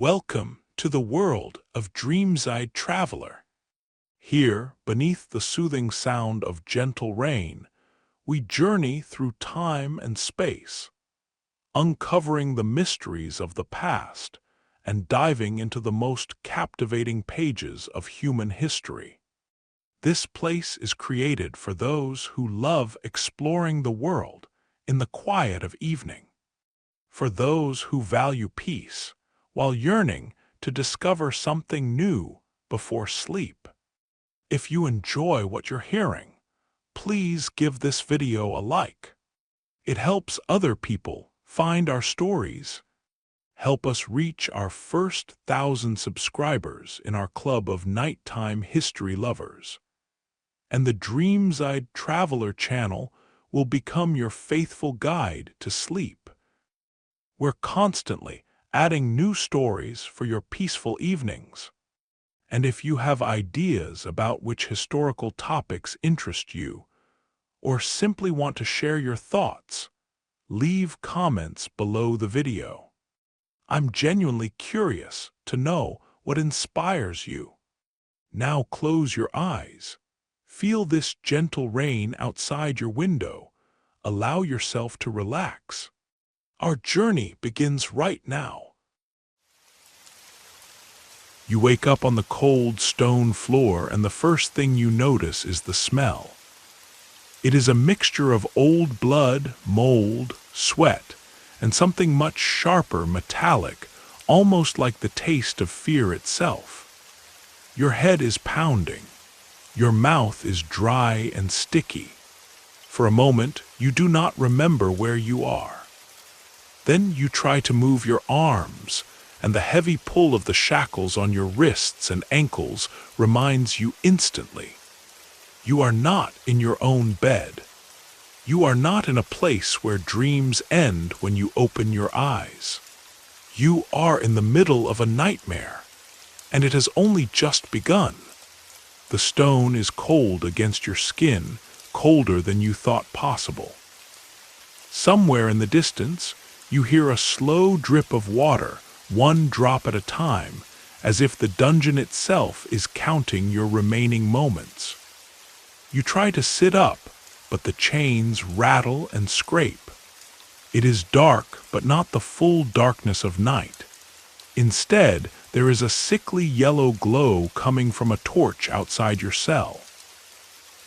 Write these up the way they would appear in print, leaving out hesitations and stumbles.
Welcome to the world of Dreamside Traveler. Here, beneath the soothing sound of gentle rain, we journey through time and space, uncovering the mysteries of the past and diving into the most captivating pages of human history. This place is created for those who love exploring the world in the quiet of evening, for those who value peace while yearning to discover something new before sleep. If you enjoy what you're hearing, please give this video a like. It helps other people find our stories. Help us reach our first 1,000 subscribers in our club of nighttime history lovers. And the Dreamside Traveler channel will become your faithful guide to sleep. We're constantly adding new stories for your peaceful evenings. And if you have ideas about which historical topics interest you, or simply want to share your thoughts, leave comments below the video. I'm genuinely curious to know what inspires you. Now close your eyes. Feel this gentle rain outside your window. Allow yourself to relax. Our journey begins right now. You wake up on the cold stone floor, and the first thing you notice is the smell. It is a mixture of old blood, mold, sweat, and something much sharper, metallic, almost like the taste of fear itself. Your head is pounding. Your mouth is dry and sticky. For a moment, you do not remember where you are. Then you try to move your arms, and the heavy pull of the shackles on your wrists and ankles reminds you instantly. You are not in your own bed. You are not in a place where dreams end when you open your eyes. You are in the middle of a nightmare, and it has only just begun. The stone is cold against your skin, colder than you thought possible. Somewhere in the distance, you hear a slow drip of water, one drop at a time, as if the dungeon itself is counting your remaining moments. You try to sit up, but the chains rattle and scrape. It is dark, but not the full darkness of night. Instead, there is a sickly yellow glow coming from a torch outside your cell.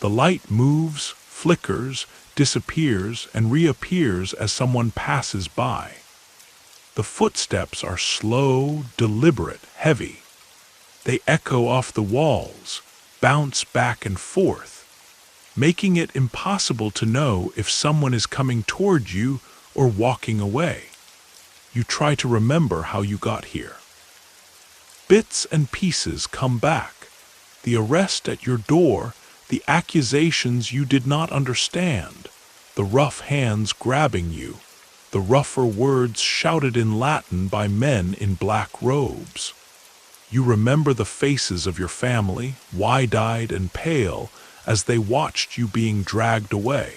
The light moves, flickers, disappears, and reappears as someone passes by. The footsteps are slow, deliberate, heavy. They echo off the walls, bounce back and forth, making it impossible to know if someone is coming toward you or walking away. You try to remember how you got here. Bits and pieces come back. The arrest at your door, the accusations you did not understand, the rough hands grabbing you, the rougher words shouted in Latin by men in black robes. You remember the faces of your family, wide-eyed and pale, as they watched you being dragged away.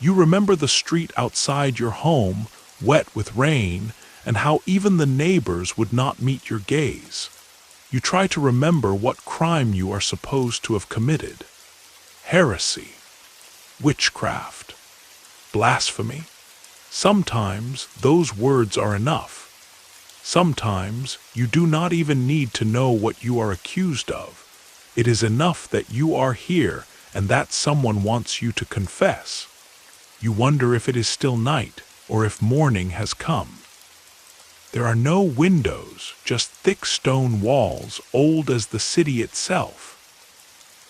You remember the street outside your home, wet with rain, and how even the neighbors would not meet your gaze. You try to remember what crime you are supposed to have committed. Heresy, witchcraft, blasphemy. Sometimes those words are enough. Sometimes you do not even need to know what you are accused of. It is enough that you are here and that someone wants you to confess. You wonder if it is still night or if morning has come. There are no windows, just thick stone walls, old as the city itself.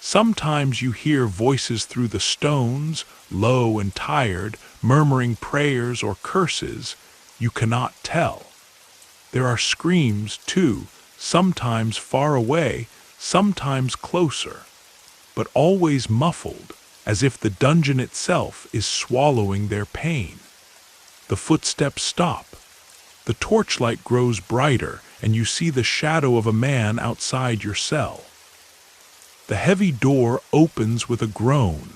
Sometimes you hear voices through the stones, low and tired, murmuring prayers or curses. You cannot tell. There are screams, too, sometimes far away, sometimes closer, but always muffled, as if the dungeon itself is swallowing their pain. The footsteps stop. The torchlight grows brighter, and you see the shadow of a man outside your cell. The heavy door opens with a groan.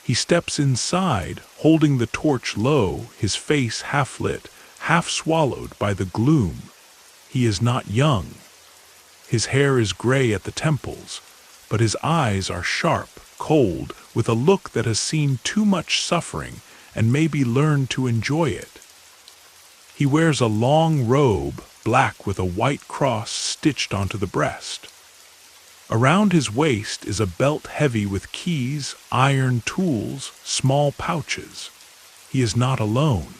He steps inside, holding the torch low, his face half lit, half swallowed by the gloom. He is not young. His hair is gray at the temples, but his eyes are sharp, cold, with a look that has seen too much suffering and maybe learned to enjoy it. He wears a long robe, black with a white cross stitched onto the breast. Around his waist is a belt heavy with keys, iron tools, small pouches. He is not alone.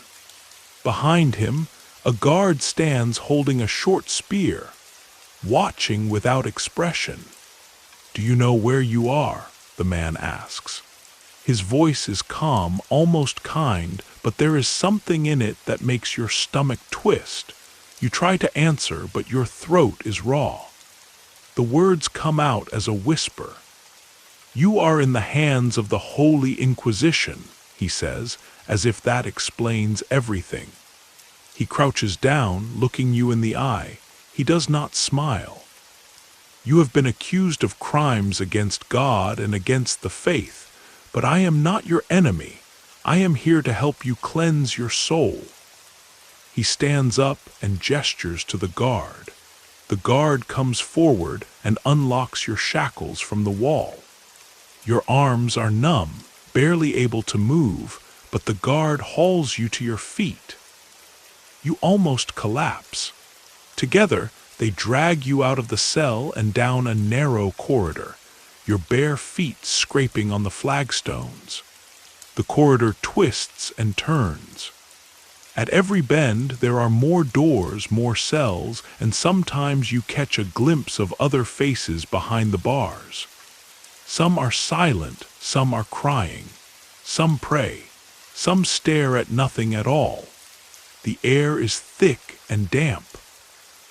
Behind him, a guard stands holding a short spear, watching without expression. "Do you know where you are?" the man asks. His voice is calm, almost kind, but there is something in it that makes your stomach twist. You try to answer, but your throat is raw. The words come out as a whisper. "You are in the hands of the Holy Inquisition," he says, as if that explains everything. He crouches down, looking you in the eye. He does not smile. "You have been accused of crimes against God and against the faith, but I am not your enemy. I am here to help you cleanse your soul." He stands up and gestures to the guard. The guard comes forward and unlocks your shackles from the wall. Your arms are numb, barely able to move, but the guard hauls you to your feet. You almost collapse. Together, they drag you out of the cell and down a narrow corridor, your bare feet scraping on the flagstones. The corridor twists and turns. At every bend, there are more doors, more cells, and sometimes you catch a glimpse of other faces behind the bars. Some are silent, some are crying, some pray, some stare at nothing at all. The air is thick and damp.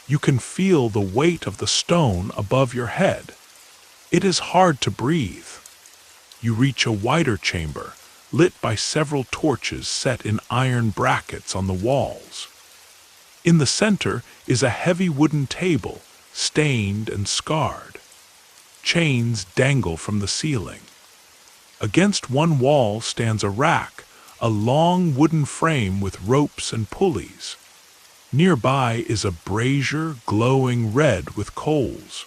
You can feel the weight of the stone above your head. It is hard to breathe. You reach a wider chamber, lit by several torches set in iron brackets on the walls. In the center is a heavy wooden table, stained and scarred. Chains dangle from the ceiling. Against one wall stands a rack, a long wooden frame with ropes and pulleys. Nearby is a brazier glowing red with coals.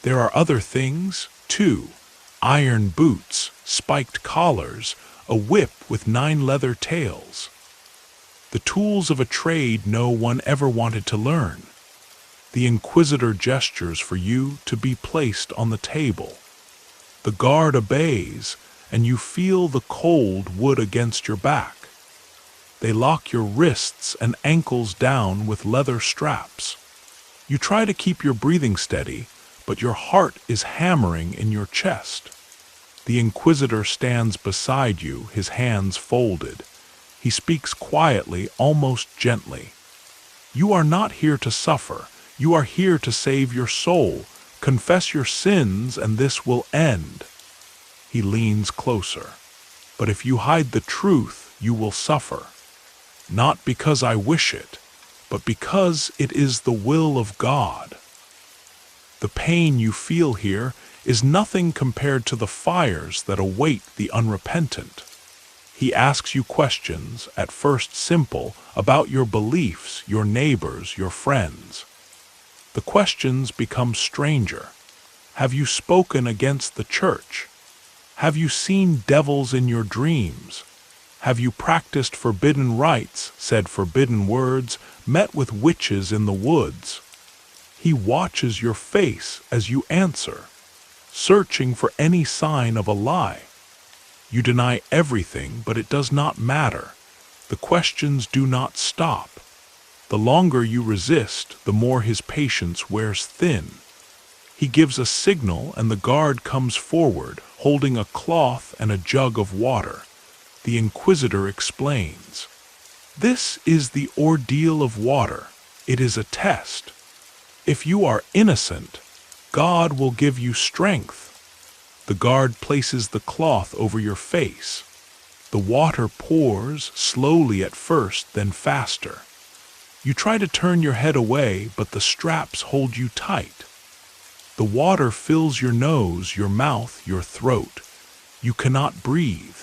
There are other things, too: iron boots, spiked collars, a whip with 9 leather tails. The tools of a trade no one ever wanted to learn. The Inquisitor gestures for you to be placed on the table. The guard obeys, and you feel the cold wood against your back. They lock your wrists and ankles down with leather straps. You try to keep your breathing steady, but your heart is hammering in your chest. The Inquisitor stands beside you, his hands folded. He speaks quietly, almost gently. "You are not here to suffer. You are here to save your soul. Confess your sins, and this will end." He leans closer. "But if you hide the truth, you will suffer. Not because I wish it, but because it is the will of God. The pain you feel here is nothing compared to the fires that await the unrepentant." He asks you questions, at first simple, about your beliefs, your neighbors, your friends. The questions become stranger. Have you spoken against the church? Have you seen devils in your dreams? Have you practiced forbidden rites, said forbidden words, met with witches in the woods? He watches your face as you answer, searching for any sign of a lie. You deny everything, but it does not matter. The questions do not stop. The longer you resist, the more his patience wears thin. He gives a signal, and the guard comes forward, holding a cloth and a jug of water. The Inquisitor explains. "This is the ordeal of water. It is a test. If you are innocent, God will give you strength." The guard places the cloth over your face. The water pours, slowly at first, then faster. You try to turn your head away, but the straps hold you tight. The water fills your nose, your mouth, your throat. You cannot breathe.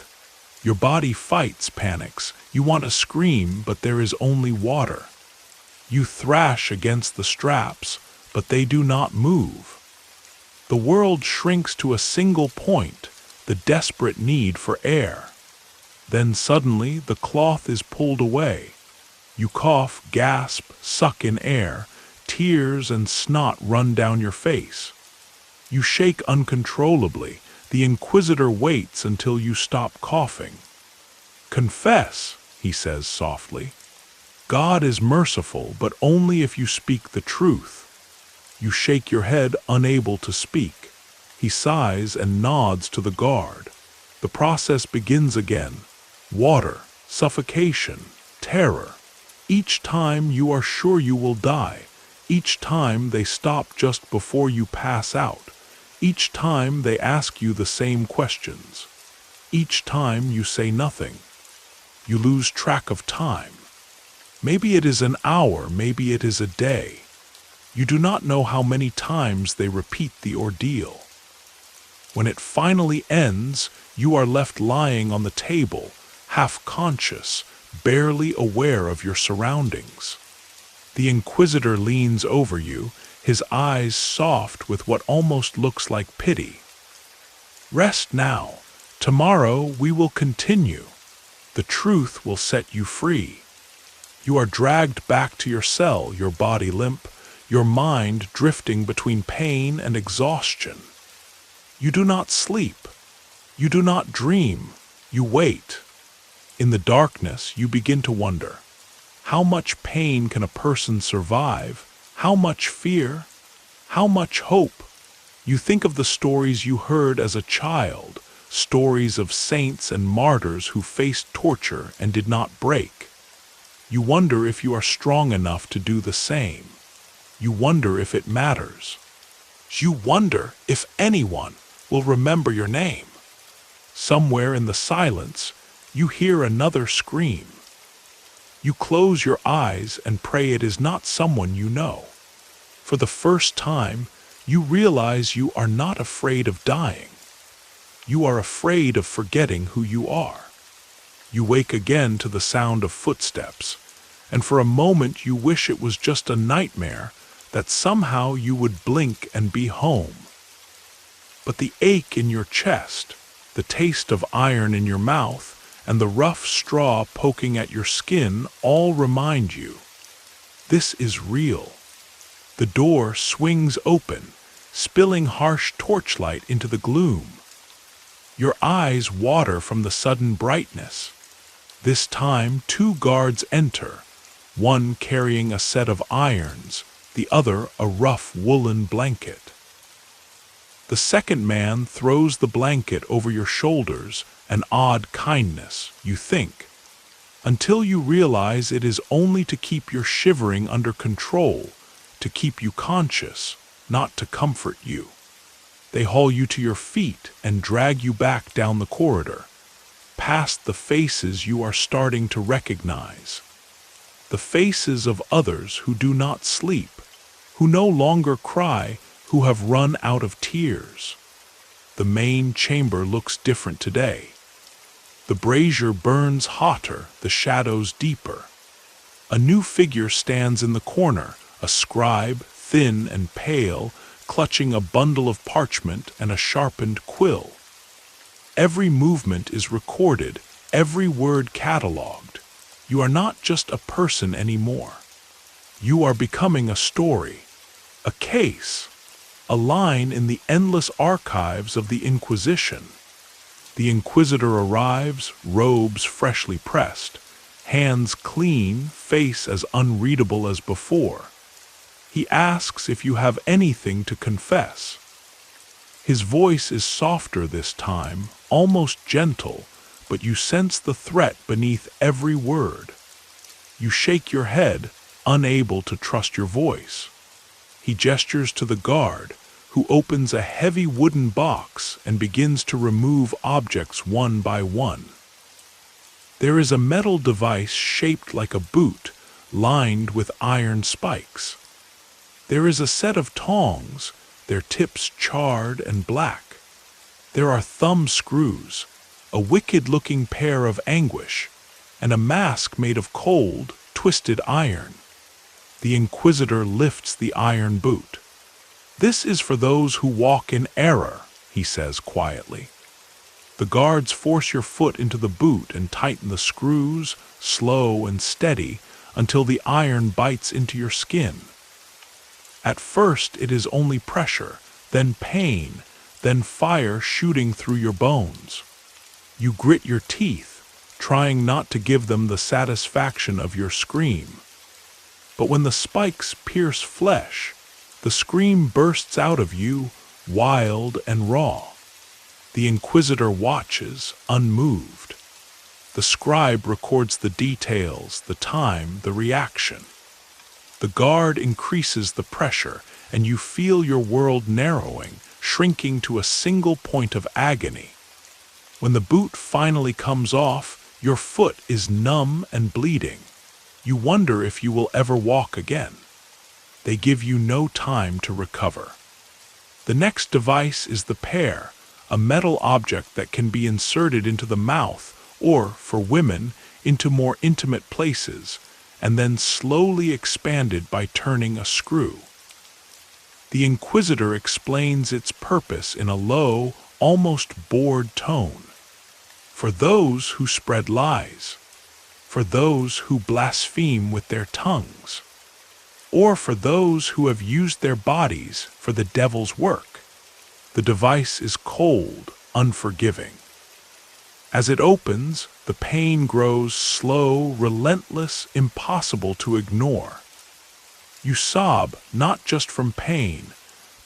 Your body fights, panics. You want to scream, but there is only water. You thrash against the straps, but they do not move. The world shrinks to a single point, the desperate need for air. Then suddenly the cloth is pulled away. You cough, gasp, suck in air, tears and snot run down your face. You shake uncontrollably. The Inquisitor waits until you stop coughing. "Confess," he says softly. "God is merciful, but only if you speak the truth." You shake your head, unable to speak. He sighs and nods to the guard. The process begins again. Water, suffocation, terror. Each time you are sure you will die. Each time they stop just before you pass out. Each time they ask you the same questions. Each time you say nothing. You lose track of time. Maybe it is an hour, maybe it is a day. You do not know how many times they repeat the ordeal. When it finally ends, you are left lying on the table, half conscious, barely aware of your surroundings. The Inquisitor leans over you, his eyes soft with what almost looks like pity. "Rest now. Tomorrow we will continue. The truth will set you free." You are dragged back to your cell, your body limp, your mind drifting between pain and exhaustion. You do not sleep. You do not dream. You wait. In the darkness, you begin to wonder, how much pain can a person survive? How much fear? How much hope? You think of the stories you heard as a child, stories of saints and martyrs who faced torture and did not break. You wonder if you are strong enough to do the same. You wonder if it matters. You wonder if anyone will remember your name. Somewhere in the silence, you hear another scream. You close your eyes and pray it is not someone you know. For the first time, you realize you are not afraid of dying. You are afraid of forgetting who you are. You wake again to the sound of footsteps, and for a moment you wish it was just a nightmare, that somehow you would blink and be home. But the ache in your chest, the taste of iron in your mouth, and the rough straw poking at your skin all remind you, this is real. The door swings open, spilling harsh torchlight into the gloom. Your eyes water from the sudden brightness. This time 2 guards enter, one carrying a set of irons, the other a rough woolen blanket. The second man throws the blanket over your shoulders, an odd kindness, you think, until you realize it is only to keep your shivering under control, to keep you conscious, not to comfort you. They haul you to your feet and drag you back down the corridor, past the faces you are starting to recognize. The faces of others who do not sleep, who no longer cry, who have run out of tears. The main chamber looks different today. The brazier burns hotter, the shadows deeper. A new figure stands in the corner, a scribe, thin and pale, clutching a bundle of parchment and a sharpened quill. Every movement is recorded, every word catalogued. You are not just a person anymore. You are becoming a story, a case, a line in the endless archives of the Inquisition. The Inquisitor arrives, robes freshly pressed, hands clean, face as unreadable as before. He asks if you have anything to confess. His voice is softer this time, almost gentle, but you sense the threat beneath every word. You shake your head, unable to trust your voice. He gestures to the guard, who opens a heavy wooden box and begins to remove objects one by one. There is a metal device shaped like a boot, lined with iron spikes. There is a set of tongs, their tips charred and black. There are thumb screws, a wicked-looking pair of anguish, and a mask made of cold, twisted iron. The Inquisitor lifts the iron boot. "This is for those who walk in error," he says quietly. The guards force your foot into the boot and tighten the screws, slow and steady, until the iron bites into your skin. At first it is only pressure, then pain, then fire shooting through your bones. You grit your teeth, trying not to give them the satisfaction of your scream. But when the spikes pierce flesh, the scream bursts out of you, wild and raw. The Inquisitor watches, unmoved. The scribe records the details, the time, the reaction. The guard increases the pressure, and you feel your world narrowing, shrinking to a single point of agony. When the boot finally comes off, your foot is numb and bleeding. You wonder if you will ever walk again. They give you no time to recover. The next device is the pear, a metal object that can be inserted into the mouth or, for women, into more intimate places, and then slowly expanded by turning a screw. The Inquisitor explains its purpose in a low, almost bored tone. For those who spread lies, for those who blaspheme with their tongues, or for those who have used their bodies for the devil's work. The device is cold, unforgiving. As it opens, the pain grows slow, relentless, impossible to ignore. You sob not just from pain,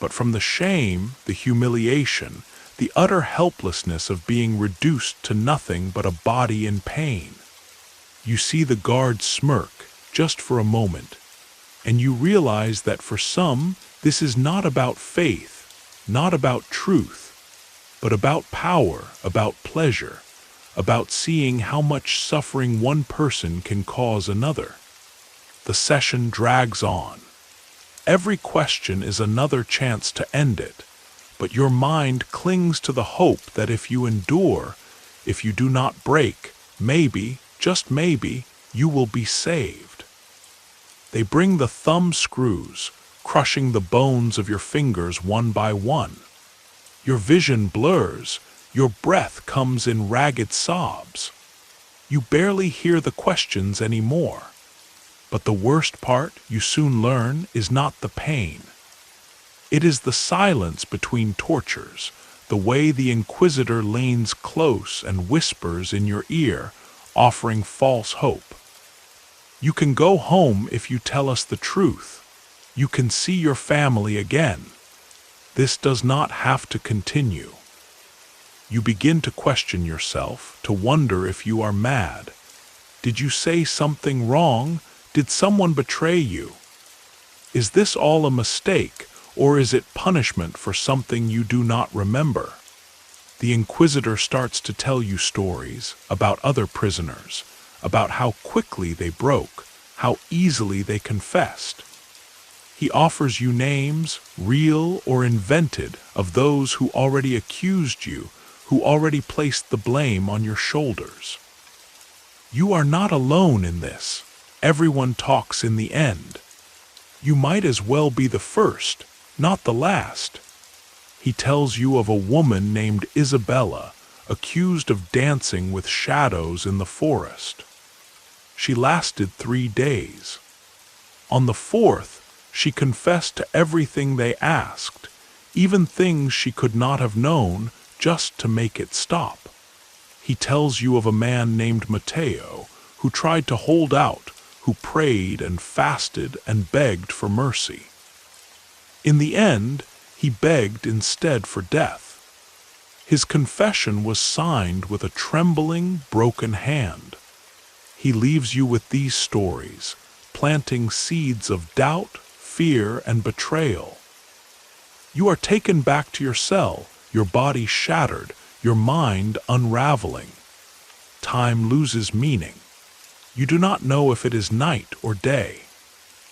but from the shame, the humiliation, the utter helplessness of being reduced to nothing but a body in pain. You see the guard smirk, just for a moment, and you realize that for some, this is not about faith, not about truth, but about power, about pleasure, about seeing how much suffering one person can cause another. The session drags on. Every question is another chance to end it, but your mind clings to the hope that if you endure, if you do not break, maybe, just maybe, you will be saved. They bring the thumb screws, crushing the bones of your fingers one by one. Your vision blurs, your breath comes in ragged sobs. You barely hear the questions anymore. But the worst part, you soon learn, is not the pain. It is the silence between tortures, the way the Inquisitor leans close and whispers in your ear, offering false hope. You can go home if you tell us the truth. You can see your family again. This does not have to continue. You begin to question yourself, to wonder if you are mad. Did you say something wrong? Did someone betray you? Is this all a mistake, or is it punishment for something you do not remember? The Inquisitor starts to tell you stories about other prisoners, about how quickly they broke, how easily they confessed. He offers you names, real or invented, of those who already accused you, who already placed the blame on your shoulders. You are not alone in this. Everyone talks in the end. You might as well be the first, not the last. He tells you of a woman named Isabella, accused of dancing with shadows in the forest. She lasted 3 days. On the 4th, she confessed to everything they asked, even things she could not have known, just to make it stop. He tells you of a man named Matteo, who tried to hold out, who prayed and fasted and begged for mercy. In the end, he begged instead for death. His confession was signed with a trembling, broken hand. He leaves you with these stories, planting seeds of doubt, fear, and betrayal. You are taken back to your cell, your body shattered, your mind unraveling. Time loses meaning. You do not know if it is night or day.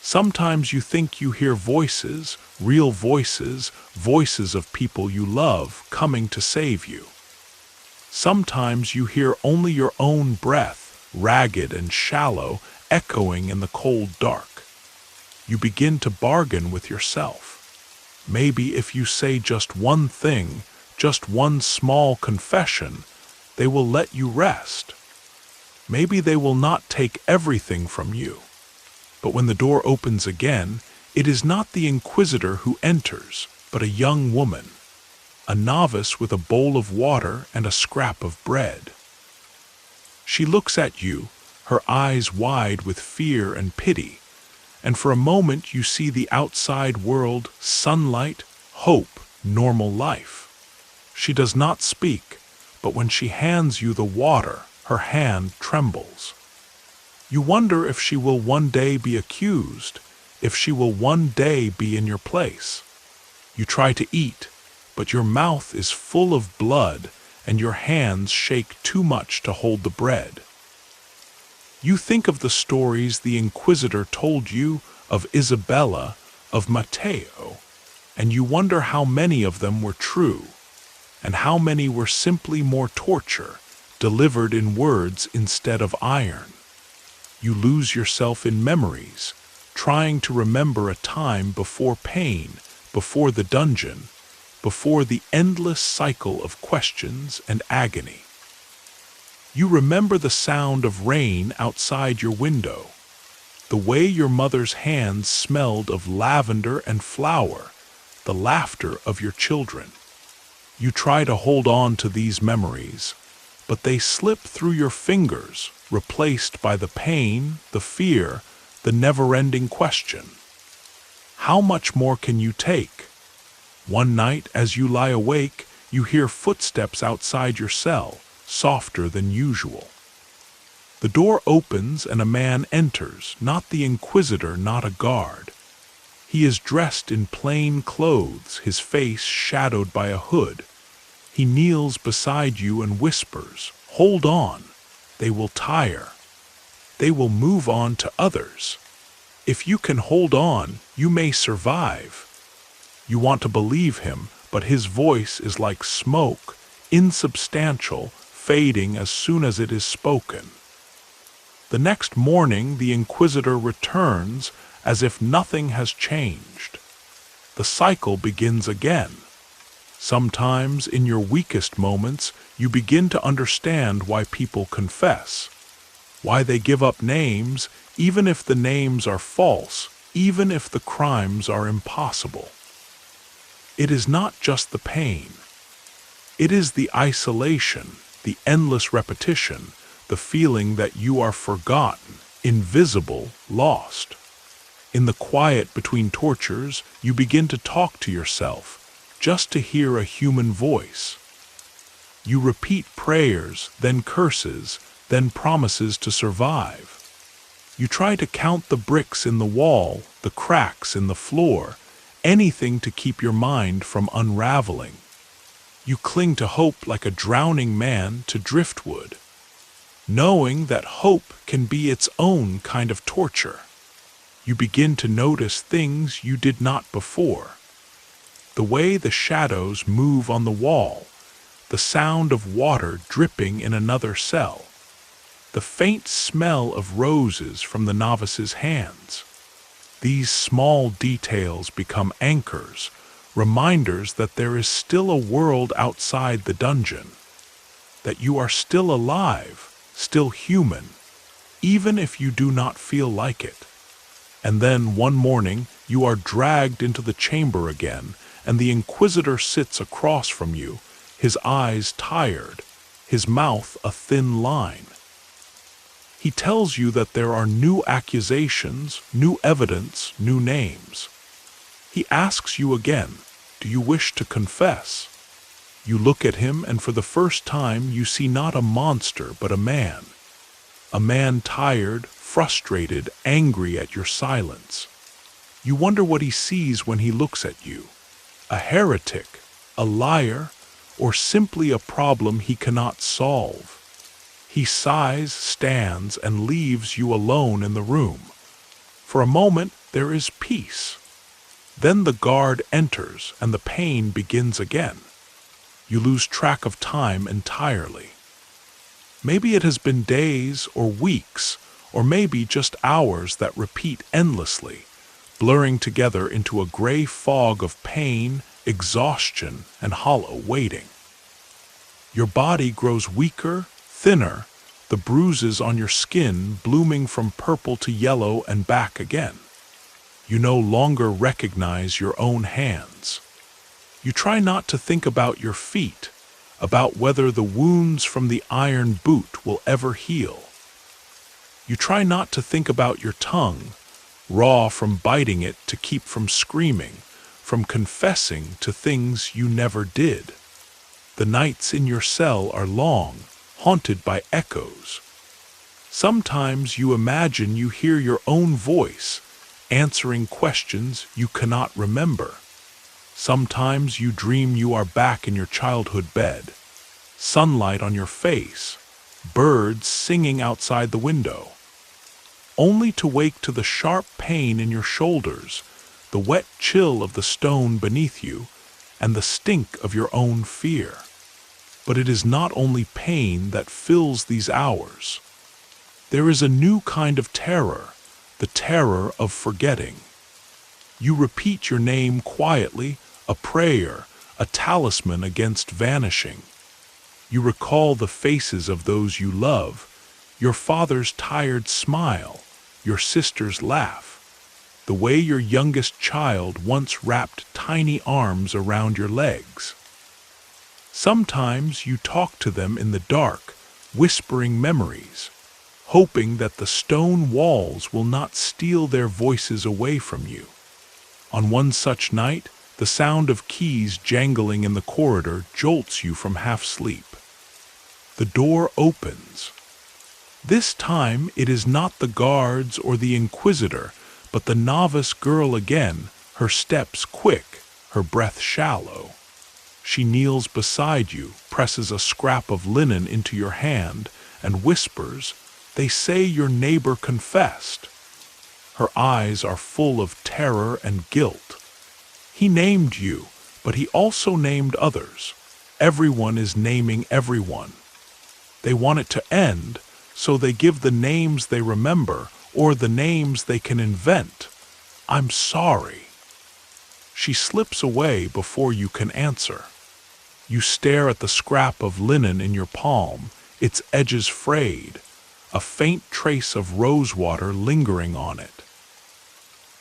Sometimes you think you hear voices, real voices, voices of people you love coming to save you. Sometimes you hear only your own breath, ragged and shallow, echoing in the cold dark. You begin to bargain with yourself. Maybe if you say just one thing, just one small confession, they will let you rest. Maybe they will not take everything from you. But when the door opens again, it is not the Inquisitor who enters, but a young woman, a novice with a bowl of water and a scrap of bread. She looks at you, her eyes wide with fear and pity, and for a moment you see the outside world, sunlight, hope, normal life. She does not speak, but when she hands you the water, her hand trembles. You wonder if she will one day be accused, if she will one day be in your place. You try to eat, but your mouth is full of blood and your hands shake too much to hold the bread. You think of the stories the Inquisitor told you of Isabella, of Matteo, and you wonder how many of them were true, and how many were simply more torture, delivered in words instead of iron. You lose yourself in memories, trying to remember a time before pain, before the dungeon, before the endless cycle of questions and agony. You remember the sound of rain outside your window, the way your mother's hands smelled of lavender and flower, the laughter of your children. You try to hold on to these memories, but they slip through your fingers, replaced by the pain, the fear, the never-ending question. How much more can you take? One night, as you lie awake, you hear footsteps outside your cell, softer than usual. The door opens and a man enters, not the Inquisitor, not a guard. He is dressed in plain clothes, his face shadowed by a hood. He kneels beside you and whispers, "Hold on, they will tire. They will move on to others. If you can hold on, you may survive." You want to believe him, but his voice is like smoke, insubstantial, fading as soon as it is spoken. The next morning the Inquisitor returns as if nothing has changed. The cycle begins again. Sometimes, in your weakest moments, you begin to understand why people confess, why they give up names, even if the names are false, even if the crimes are impossible. It is not just the pain. It is the isolation, the endless repetition, the feeling that you are forgotten, invisible, lost. In the quiet between tortures, you begin to talk to yourself, just to hear a human voice. You repeat prayers, then curses, then promises to survive. You try to count the bricks in the wall, the cracks in the floor, anything to keep your mind from unraveling. You cling to hope like a drowning man to driftwood, knowing that hope can be its own kind of torture. You begin to notice things you did not before. The way the shadows move on the wall, the sound of water dripping in another cell, the faint smell of roses from the novice's hands. These small details become anchors, reminders that there is still a world outside the dungeon, that you are still alive, still human, even if you do not feel like it. And then one morning you are dragged into the chamber again, and the Inquisitor sits across from you, his eyes tired, his mouth a thin line. He tells you that there are new accusations, new evidence, new names. He asks you again, "Do you wish to confess?" You look at him, and for the first time you see not a monster but a man tired, frustrated, angry at your silence. You wonder what he sees when he looks at you. A heretic, a liar, or simply a problem he cannot solve. He sighs, stands, and leaves you alone in the room. For a moment there is peace. Then the guard enters and the pain begins again. You lose track of time entirely. Maybe it has been days or weeks, or maybe just hours that repeat endlessly, blurring together into a gray fog of pain, exhaustion, and hollow waiting. Your body grows weaker, thinner, the bruises on your skin blooming from purple to yellow and back again. You no longer recognize your own hands. You try not to think about your feet, about whether the wounds from the iron boot will ever heal. You try not to think about your tongue, raw from biting it to keep from screaming, from confessing to things you never did. The nights in your cell are long, haunted by echoes. Sometimes you imagine you hear your own voice, answering questions you cannot remember. Sometimes you dream you are back in your childhood bed, sunlight on your face, birds singing outside the window, only to wake to the sharp pain in your shoulders, the wet chill of the stone beneath you, and the stink of your own fear. But it is not only pain that fills these hours. There is a new kind of terror, the terror of forgetting. You repeat your name quietly, a prayer, a talisman against vanishing. You recall the faces of those you love, your father's tired smile, your sister's laugh, the way your youngest child once wrapped tiny arms around your legs. Sometimes you talk to them in the dark, whispering memories, hoping that the stone walls will not steal their voices away from you. On one such night, the sound of keys jangling in the corridor jolts you from half-sleep. The door opens. This time it is not the guards or the Inquisitor, but the novice girl again, her steps quick, her breath shallow. She kneels beside you, presses a scrap of linen into your hand, and whispers, "They say your neighbor confessed." Her eyes are full of terror and guilt. He named you, but he also named others. Everyone is naming everyone. They want it to end, so they give the names they remember or the names they can invent. "I'm sorry." She slips away before you can answer. You stare at the scrap of linen in your palm, its edges frayed, a faint trace of rosewater lingering on it.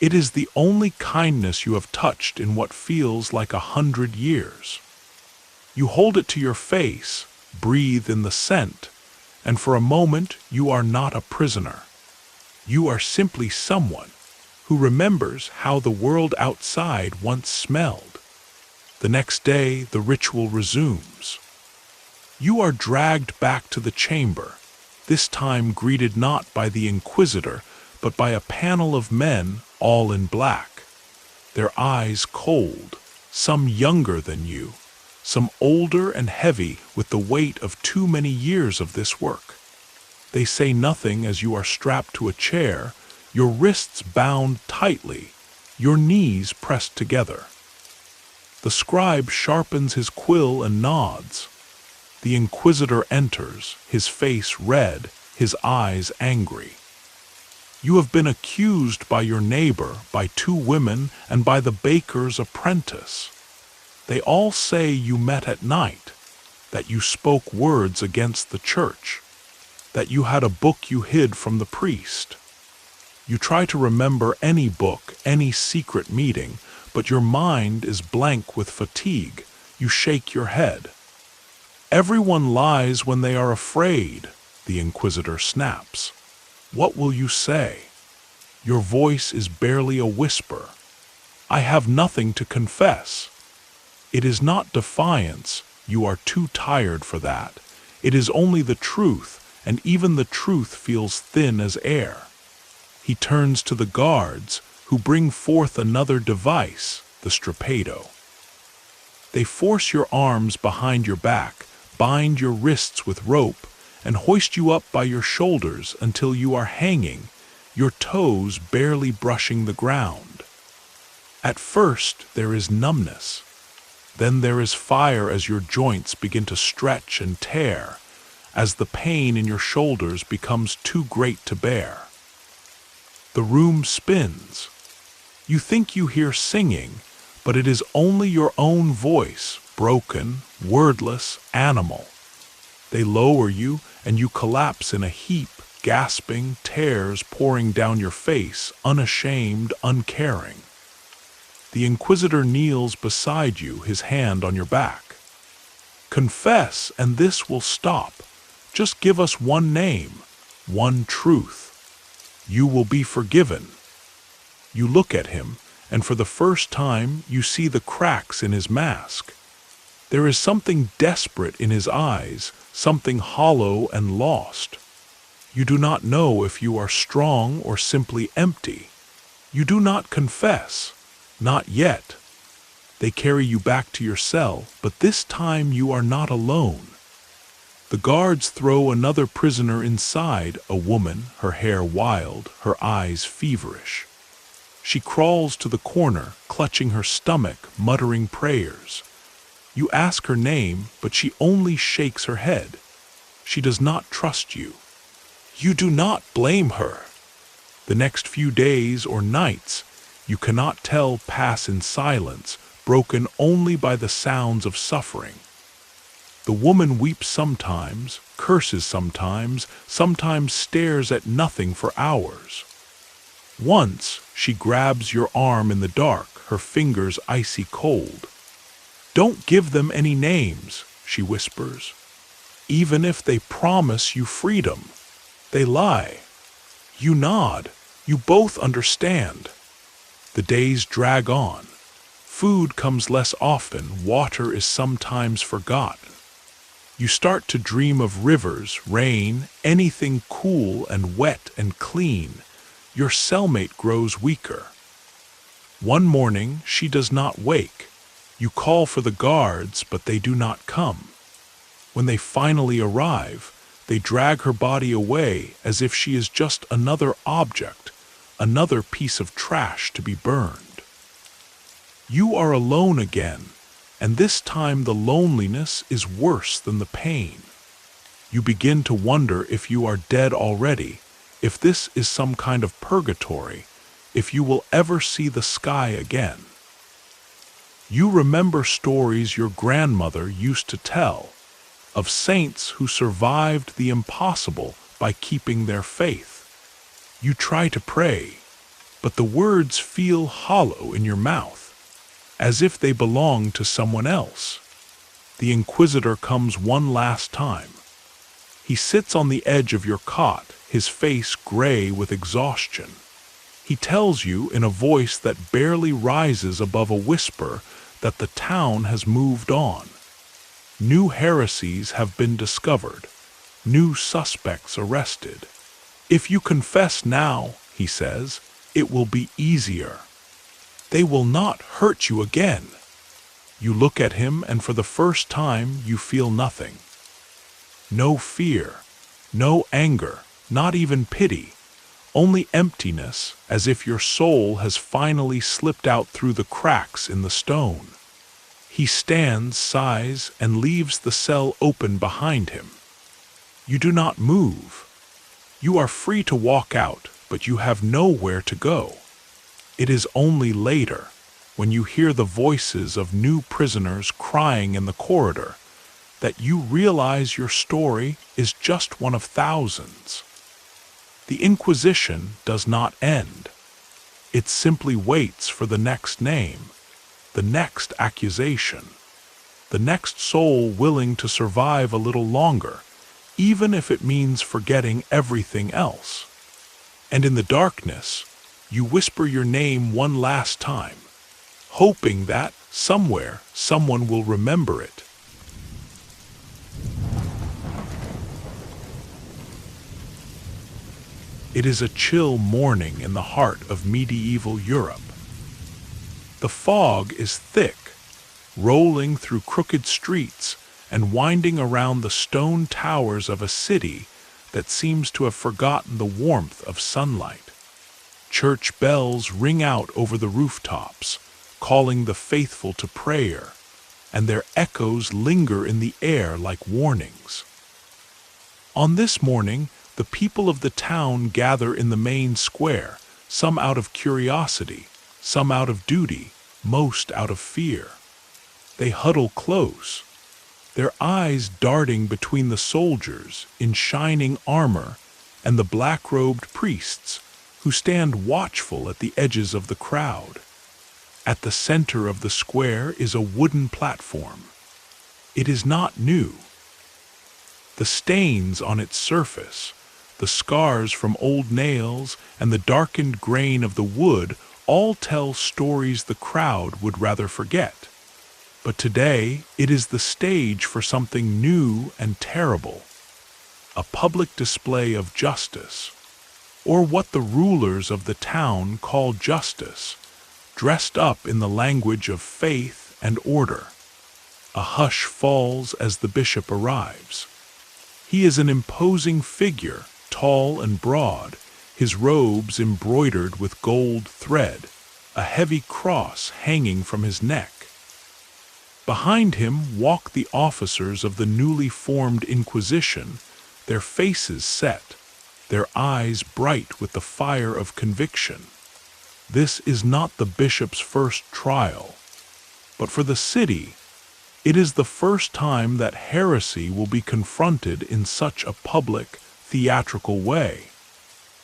It is the only kindness you have touched in what feels like 100 years. You hold it to your face, breathe in the scent, and for a moment you are not a prisoner. You are simply someone who remembers how the world outside once smelled. The next day, the ritual resumes. You are dragged back to the chamber, this time greeted not by the Inquisitor, but by a panel of men all in black, their eyes cold, some younger than you, some older and heavy with the weight of too many years of this work. They say nothing as you are strapped to a chair, your wrists bound tightly, your knees pressed together. The scribe sharpens his quill and nods. The Inquisitor enters, his face red, his eyes angry. You have been accused by your neighbor, by 2 women, and by the baker's apprentice. They all say you met at night, that you spoke words against the church, that you had a book you hid from the priest. You try to remember any book, any secret meeting, but your mind is blank with fatigue. You shake your head. Everyone lies when they are afraid, the Inquisitor snaps. What will you say? Your voice is barely a whisper. I have nothing to confess. It is not defiance, you are too tired for that. It is only the truth, and even the truth feels thin as air. He turns to the guards, who bring forth another device, the strappado. They force your arms behind your back, bind your wrists with rope, and hoist you up by your shoulders until you are hanging, your toes barely brushing the ground. At first there is numbness. Then there is fire as your joints begin to stretch and tear, as the pain in your shoulders becomes too great to bear. The room spins. You think you hear singing, but it is only your own voice, broken, wordless, animal. They lower you, and you collapse in a heap, gasping, tears pouring down your face, unashamed, uncaring. The Inquisitor kneels beside you, his hand on your back. Confess, and this will stop. Just give us one name, one truth. You will be forgiven. You look at him, and for the first time you see the cracks in his mask. There is something desperate in his eyes, something hollow and lost. You do not know if you are strong or simply empty. You do not confess. Not yet. They carry you back to your cell, but this time you are not alone. The guards throw another prisoner inside, a woman, her hair wild, her eyes feverish. She crawls to the corner, clutching her stomach, muttering prayers. You ask her name, but she only shakes her head. She does not trust you. You do not blame her. The next few days or nights, you cannot tell, pass in silence, broken only by the sounds of suffering. The woman weeps sometimes, curses sometimes, sometimes stares at nothing for hours. Once, she grabs your arm in the dark, her fingers icy cold. "Don't give them any names," she whispers. "Even if they promise you freedom, they lie." You nod. You both understand. The days drag on. Food comes less often, water is sometimes forgotten. You start to dream of rivers, rain, anything cool and wet and clean. Your cellmate grows weaker. One morning, she does not wake. You call for the guards, but they do not come. When they finally arrive, they drag her body away as if she is just another object, another piece of trash to be burned. You are alone again, and this time the loneliness is worse than the pain. You begin to wonder if you are dead already, if this is some kind of purgatory, if you will ever see the sky again. You remember stories your grandmother used to tell, of saints who survived the impossible by keeping their faith. You try to pray, but the words feel hollow in your mouth, as if they belong to someone else. The Inquisitor comes one last time. He sits on the edge of your cot, his face gray with exhaustion. He tells you in a voice that barely rises above a whisper that the town has moved on. New heresies have been discovered, new suspects arrested. If you confess now, he says, it will be easier. They will not hurt you again. You look at him, and for the first time you feel nothing. No fear, no anger, not even pity, only emptiness, as if your soul has finally slipped out through the cracks in the stone. He stands, sighs, and leaves the cell open behind him. You do not move. You are free to walk out, but you have nowhere to go. It is only later, when you hear the voices of new prisoners crying in the corridor, that you realize your story is just one of thousands. The Inquisition does not end. It simply waits for the next name, the next accusation, the next soul willing to survive a little longer, even if it means forgetting everything else. And in the darkness, you whisper your name one last time, hoping that, somewhere, someone will remember it. It is a chill morning in the heart of medieval Europe. The fog is thick, rolling through crooked streets and winding around the stone towers of a city that seems to have forgotten the warmth of sunlight. Church bells ring out over the rooftops, calling the faithful to prayer, and their echoes linger in the air like warnings. On this morning, the people of the town gather in the main square, some out of curiosity, some out of duty, most out of fear. They huddle close, their eyes darting between the soldiers in shining armor and the black-robed priests who stand watchful at the edges of the crowd. At the center of the square is a wooden platform. It is not new. The stains on its surface, the scars from old nails, and the darkened grain of the wood all tell stories the crowd would rather forget. But today, it is the stage for something new and terrible. A public display of justice, or what the rulers of the town call justice, dressed up in the language of faith and order. A hush falls as the bishop arrives. He is an imposing figure, tall and broad, his robes embroidered with gold thread, a heavy cross hanging from his neck. Behind him walk the officers of the newly formed Inquisition, their faces set, their eyes bright with the fire of conviction. This is not the bishop's first trial, but for the city, it is the first time that heresy will be confronted in such a public, theatrical way.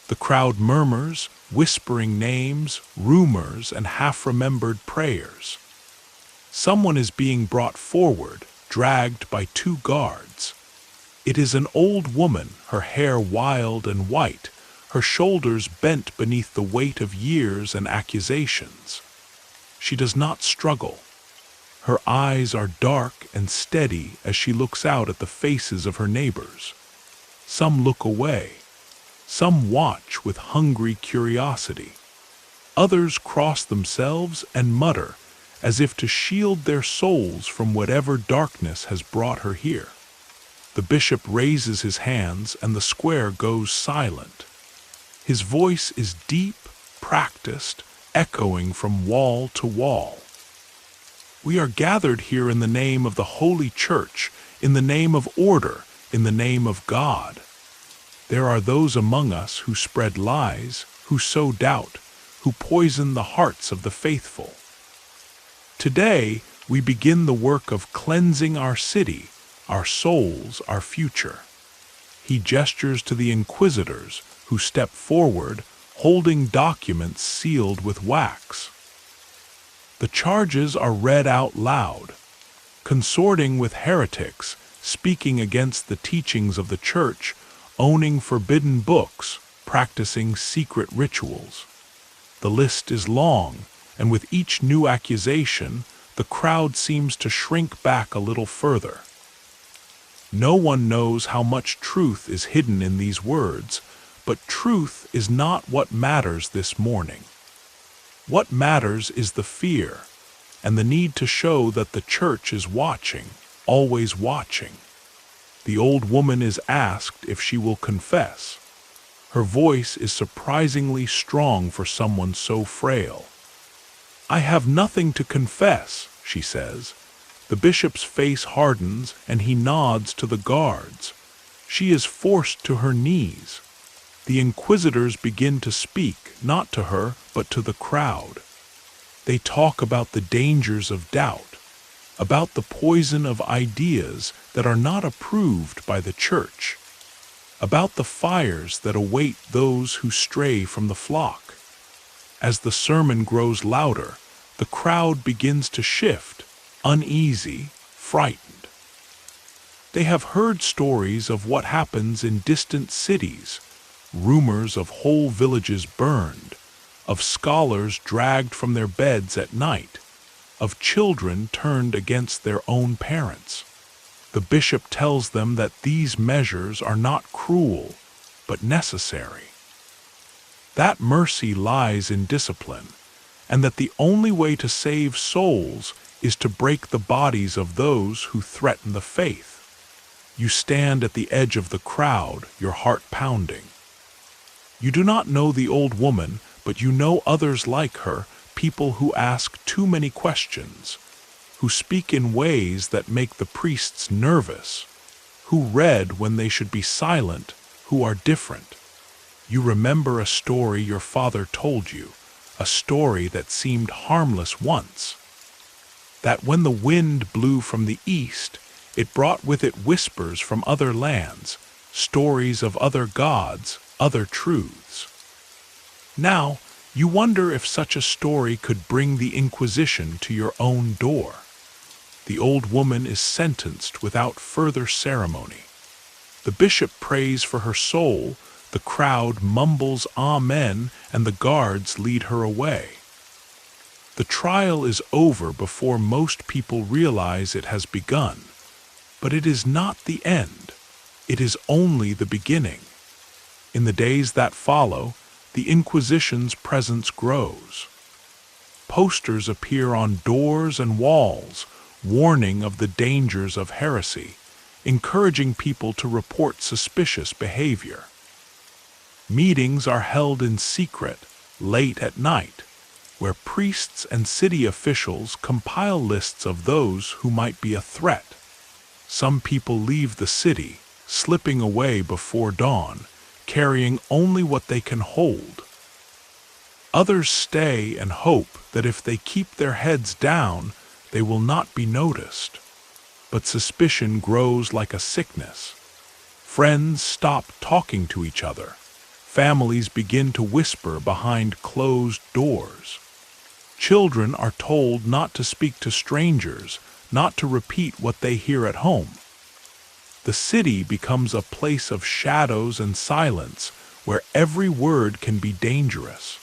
The crowd murmurs, whispering names, rumors, and half-remembered prayers. Someone is being brought forward, dragged by two guards. It is an old woman, her hair wild and white, her shoulders bent beneath the weight of years and accusations. She does not struggle. Her eyes are dark and steady as she looks out at the faces of her neighbors. Some look away. Some watch with hungry curiosity. Others cross themselves and mutter, as if to shield their souls from whatever darkness has brought her here. The bishop raises his hands and the square goes silent. His voice is deep, practiced, echoing from wall to wall. We are gathered here in the name of the Holy Church, in the name of order, in the name of God. There are those among us who spread lies, who sow doubt, who poison the hearts of the faithful. Today, we begin the work of cleansing our city, our souls, our future. He gestures to the inquisitors, who step forward, holding documents sealed with wax. The charges are read out loud. Consorting with heretics, speaking against the teachings of the Church, owning forbidden books, practicing secret rituals. The list is long, and with each new accusation, the crowd seems to shrink back a little further. No one knows how much truth is hidden in these words, but truth is not what matters this morning. What matters is the fear, and the need to show that the Church is watching, always watching. The old woman is asked if she will confess. Her voice is surprisingly strong for someone so frail. "I have nothing to confess," she says. The bishop's face hardens, and he nods to the guards. She is forced to her knees. The inquisitors begin to speak, not to her, but to the crowd. They talk about the dangers of doubt, about the poison of ideas that are not approved by the Church, about the fires that await those who stray from the flock. As the sermon grows louder, the crowd begins to shift, uneasy, frightened. They have heard stories of what happens in distant cities, rumors of whole villages burned, of scholars dragged from their beds at night, of children turned against their own parents. The bishop tells them that these measures are not cruel, but necessary. That mercy lies in discipline, and that the only way to save souls is to break the bodies of those who threaten the faith. You stand at the edge of the crowd, your heart pounding. You do not know the old woman, but you know others like her, people who ask too many questions, who speak in ways that make the priests nervous, who read when they should be silent, who are different. You remember a story your father told you, a story that seemed harmless once. That when the wind blew from the east, it brought with it whispers from other lands, stories of other gods, other truths. Now, you wonder if such a story could bring the Inquisition to your own door. The old woman is sentenced without further ceremony. The bishop prays for her soul, the crowd mumbles Amen, and the guards lead her away. The trial is over before most people realize it has begun. But it is not the end. It is only the beginning. In the days that follow, the Inquisition's presence grows. Posters appear on doors and walls, warning of the dangers of heresy, encouraging people to report suspicious behavior. Meetings are held in secret, late at night, where priests and city officials compile lists of those who might be a threat. Some people leave the city, slipping away before dawn, carrying only what they can hold. Others stay and hope that if they keep their heads down, they will not be noticed. But suspicion grows like a sickness. Friends stop talking to each other. Families begin to whisper behind closed doors. Children are told not to speak to strangers, not to repeat what they hear at home. The city becomes a place of shadows and silence where every word can be dangerous.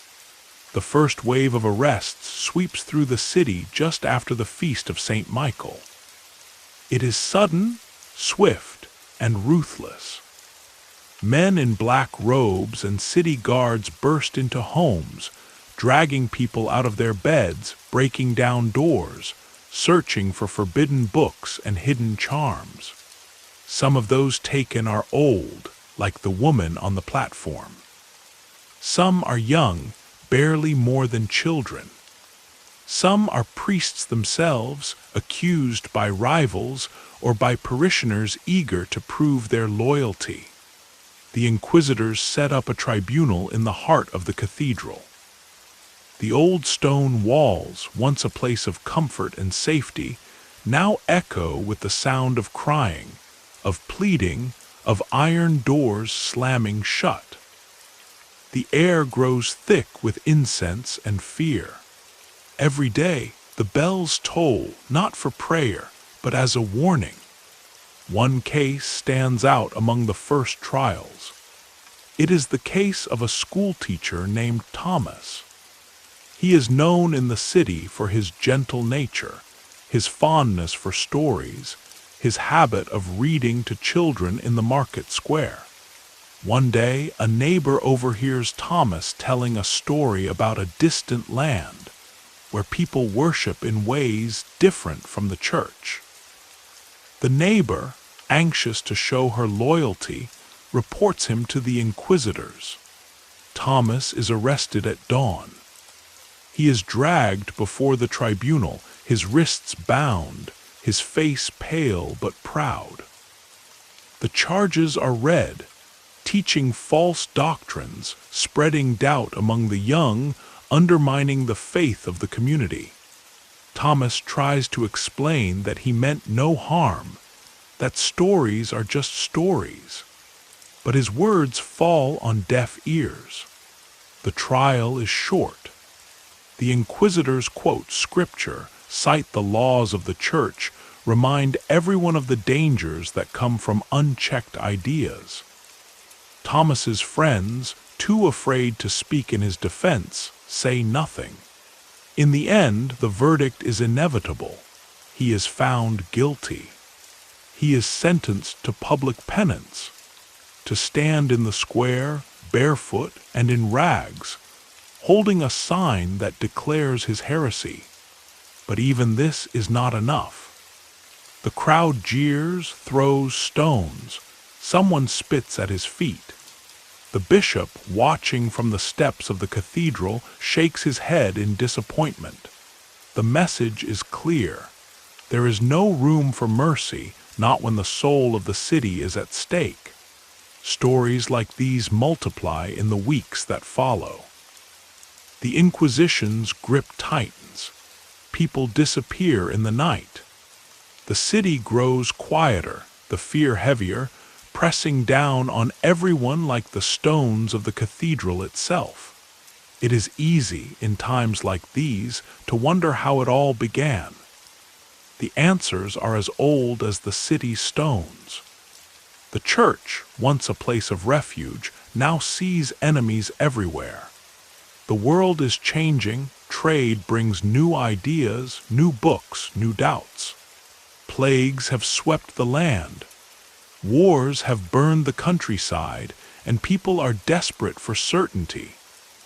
The first wave of arrests sweeps through the city just after the feast of St. Michael. It is sudden, swift, and ruthless. Men in black robes and city guards burst into homes, dragging people out of their beds, breaking down doors, searching for forbidden books and hidden charms. Some of those taken are old, like the woman on the platform. Some are young, barely more than children. Some are priests themselves, accused by rivals or by parishioners eager to prove their loyalty. The inquisitors set up a tribunal in the heart of the cathedral. The old stone walls, once a place of comfort and safety, now echo with the sound of crying, of pleading, of iron doors slamming shut. The air grows thick with incense and fear. Every day, the bells toll, not for prayer, but as a warning. One case stands out among the first trials. It is the case of a schoolteacher named Thomas. He is known in the city for his gentle nature, his fondness for stories, his habit of reading to children in the market square. One day, a neighbor overhears Thomas telling a story about a distant land, where people worship in ways different from the church. The neighbor, anxious to show her loyalty, reports him to the inquisitors. Thomas is arrested at dawn. He is dragged before the tribunal, his wrists bound, his face pale but proud. The charges are read, teaching false doctrines, spreading doubt among the young, undermining the faith of the community. Thomas tries to explain that he meant no harm, that stories are just stories. But his words fall on deaf ears. The trial is short. The inquisitors quote scripture, cite the laws of the church, remind everyone of the dangers that come from unchecked ideas. Thomas's friends, too afraid to speak in his defense, say nothing. In the end, the verdict is inevitable. He is found guilty. He is sentenced to public penance, to stand in the square, barefoot and in rags, holding a sign that declares his heresy. But even this is not enough. The crowd jeers, throws stones. Someone spits at his feet. The bishop, watching from the steps of the cathedral, shakes his head in disappointment. The message is clear. There is no room for mercy, not when the soul of the city is at stake. Stories like these multiply in the weeks that follow. The Inquisition's grip tightens. People disappear in the night. The city grows quieter, the fear heavier, pressing down on everyone like the stones of the cathedral itself. It is easy, in times like these, to wonder how it all began. The answers are as old as the city's stones. The church, once a place of refuge, now sees enemies everywhere. The world is changing, trade brings new ideas, new books, new doubts. Plagues have swept the land. Wars have burned the countryside, and people are desperate for certainty,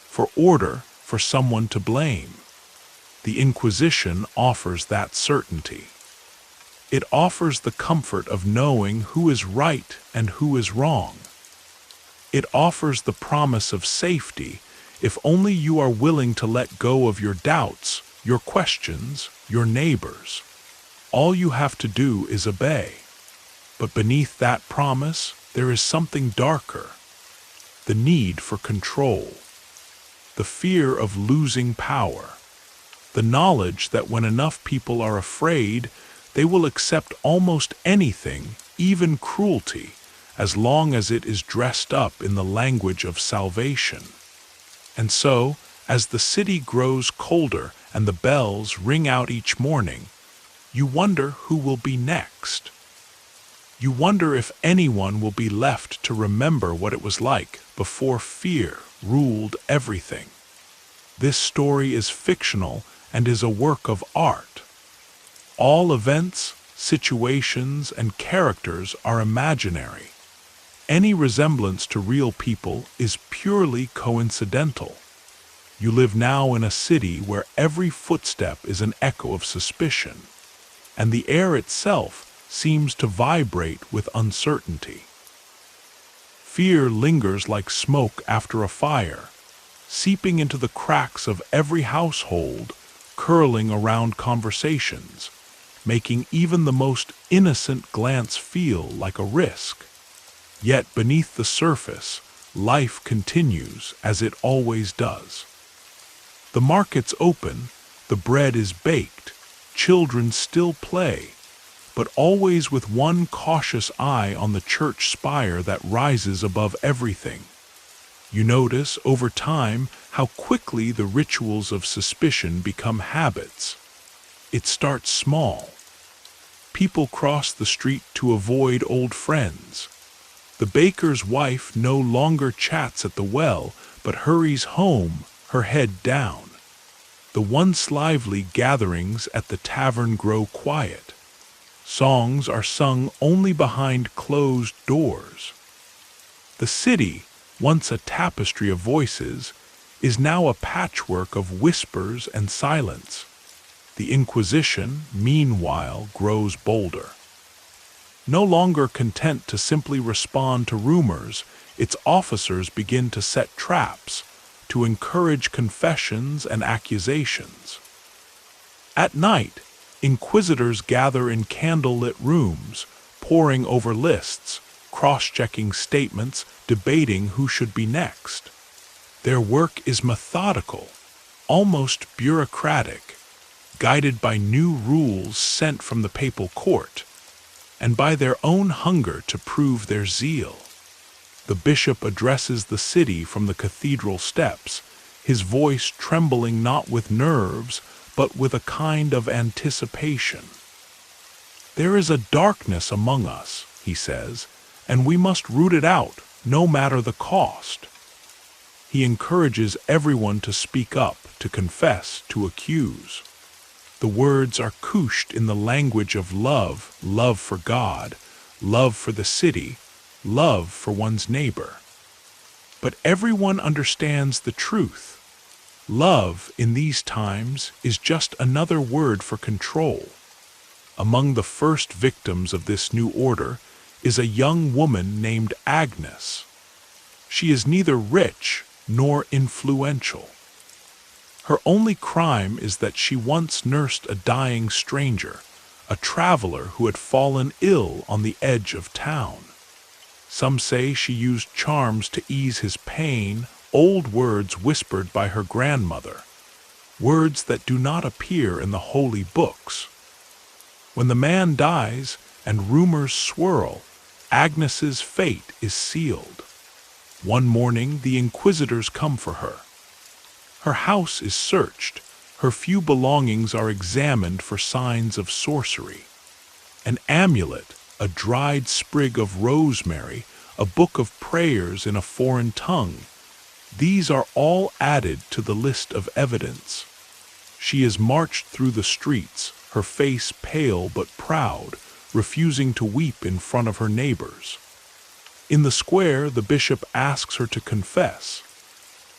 for order, for someone to blame. The Inquisition offers that certainty. It offers the comfort of knowing who is right and who is wrong. It offers the promise of safety if only you are willing to let go of your doubts, your questions, your neighbors. All you have to do is obey. But beneath that promise, there is something darker. The need for control. The fear of losing power. The knowledge that when enough people are afraid, they will accept almost anything, even cruelty, as long as it is dressed up in the language of salvation. And so, as the city grows colder and the bells ring out each morning, you wonder who will be next. You wonder if anyone will be left to remember what it was like before fear ruled everything. This story is fictional and is a work of art. All events, situations, and characters are imaginary. Any resemblance to real people is purely coincidental. You live now in a city where every footstep is an echo of suspicion, and the air itself seems to vibrate with uncertainty. Fear lingers like smoke after a fire, seeping into the cracks of every household, curling around conversations, making even the most innocent glance feel like a risk. Yet beneath the surface, life continues as it always does. The markets open, the bread is baked, children still play, but always with one cautious eye on the church spire that rises above everything. You notice, over time, how quickly the rituals of suspicion become habits. It starts small. People cross the street to avoid old friends. The baker's wife no longer chats at the well, but hurries home, her head down. The once lively gatherings at the tavern grow quiet. Songs are sung only behind closed doors. The city, once a tapestry of voices, is now a patchwork of whispers and silence. The Inquisition, meanwhile, grows bolder. No longer content to simply respond to rumors, its officers begin to set traps, to encourage confessions and accusations. At night, inquisitors gather in candle-lit rooms, poring over lists, cross-checking statements, debating who should be next. Their work is methodical, almost bureaucratic, guided by new rules sent from the papal court, and by their own hunger to prove their zeal. The bishop addresses the city from the cathedral steps, his voice trembling not with nerves, but with a kind of anticipation. "There is a darkness among us," he says, "and we must root it out, no matter the cost." He encourages everyone to speak up, to confess, to accuse. The words are couched in the language of love, love for God, love for the city, love for one's neighbor. But everyone understands the truth. Love, in these times, is just another word for control. Among the first victims of this new order is a young woman named Agnes. She is neither rich nor influential. Her only crime is that she once nursed a dying stranger, a traveler who had fallen ill on the edge of town. Some say she used charms to ease his pain, old words whispered by her grandmother, words that do not appear in the holy books. When the man dies and rumors swirl, Agnes's fate is sealed. One morning, the inquisitors come for her. Her house is searched. Her few belongings are examined for signs of sorcery. An amulet, a dried sprig of rosemary, a book of prayers in a foreign tongue. These are all added to the list of evidence. She is marched through the streets, her face pale but proud, refusing to weep in front of her neighbors. In the square, the bishop asks her to confess.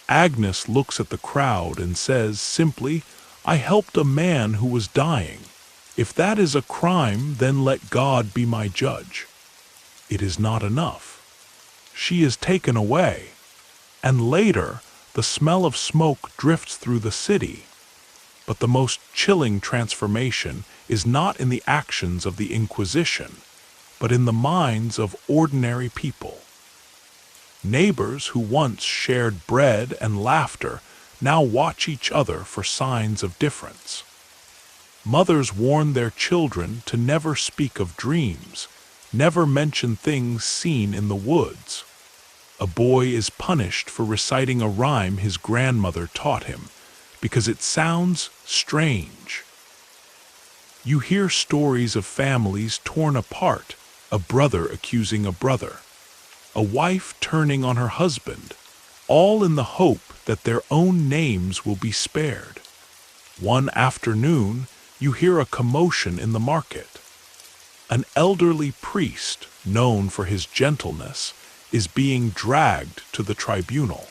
Agnes looks at the crowd and says simply, "I helped a man who was dying. If that is a crime, then let God be my judge." It is not enough. She is taken away, and later the smell of smoke drifts through the city. But the most chilling transformation is not in the actions of the Inquisition, but in the minds of ordinary people. Neighbors who once shared bread and laughter now watch each other for signs of difference. Mothers warn their children to never speak of dreams, never mention things seen in the woods. A boy is punished for reciting a rhyme his grandmother taught him, because it sounds strange. You hear stories of families torn apart, a brother accusing a brother, a wife turning on her husband, all in the hope that their own names will be spared. One afternoon, you hear a commotion in the market. An elderly priest, known for his gentleness, is being dragged to the tribunal.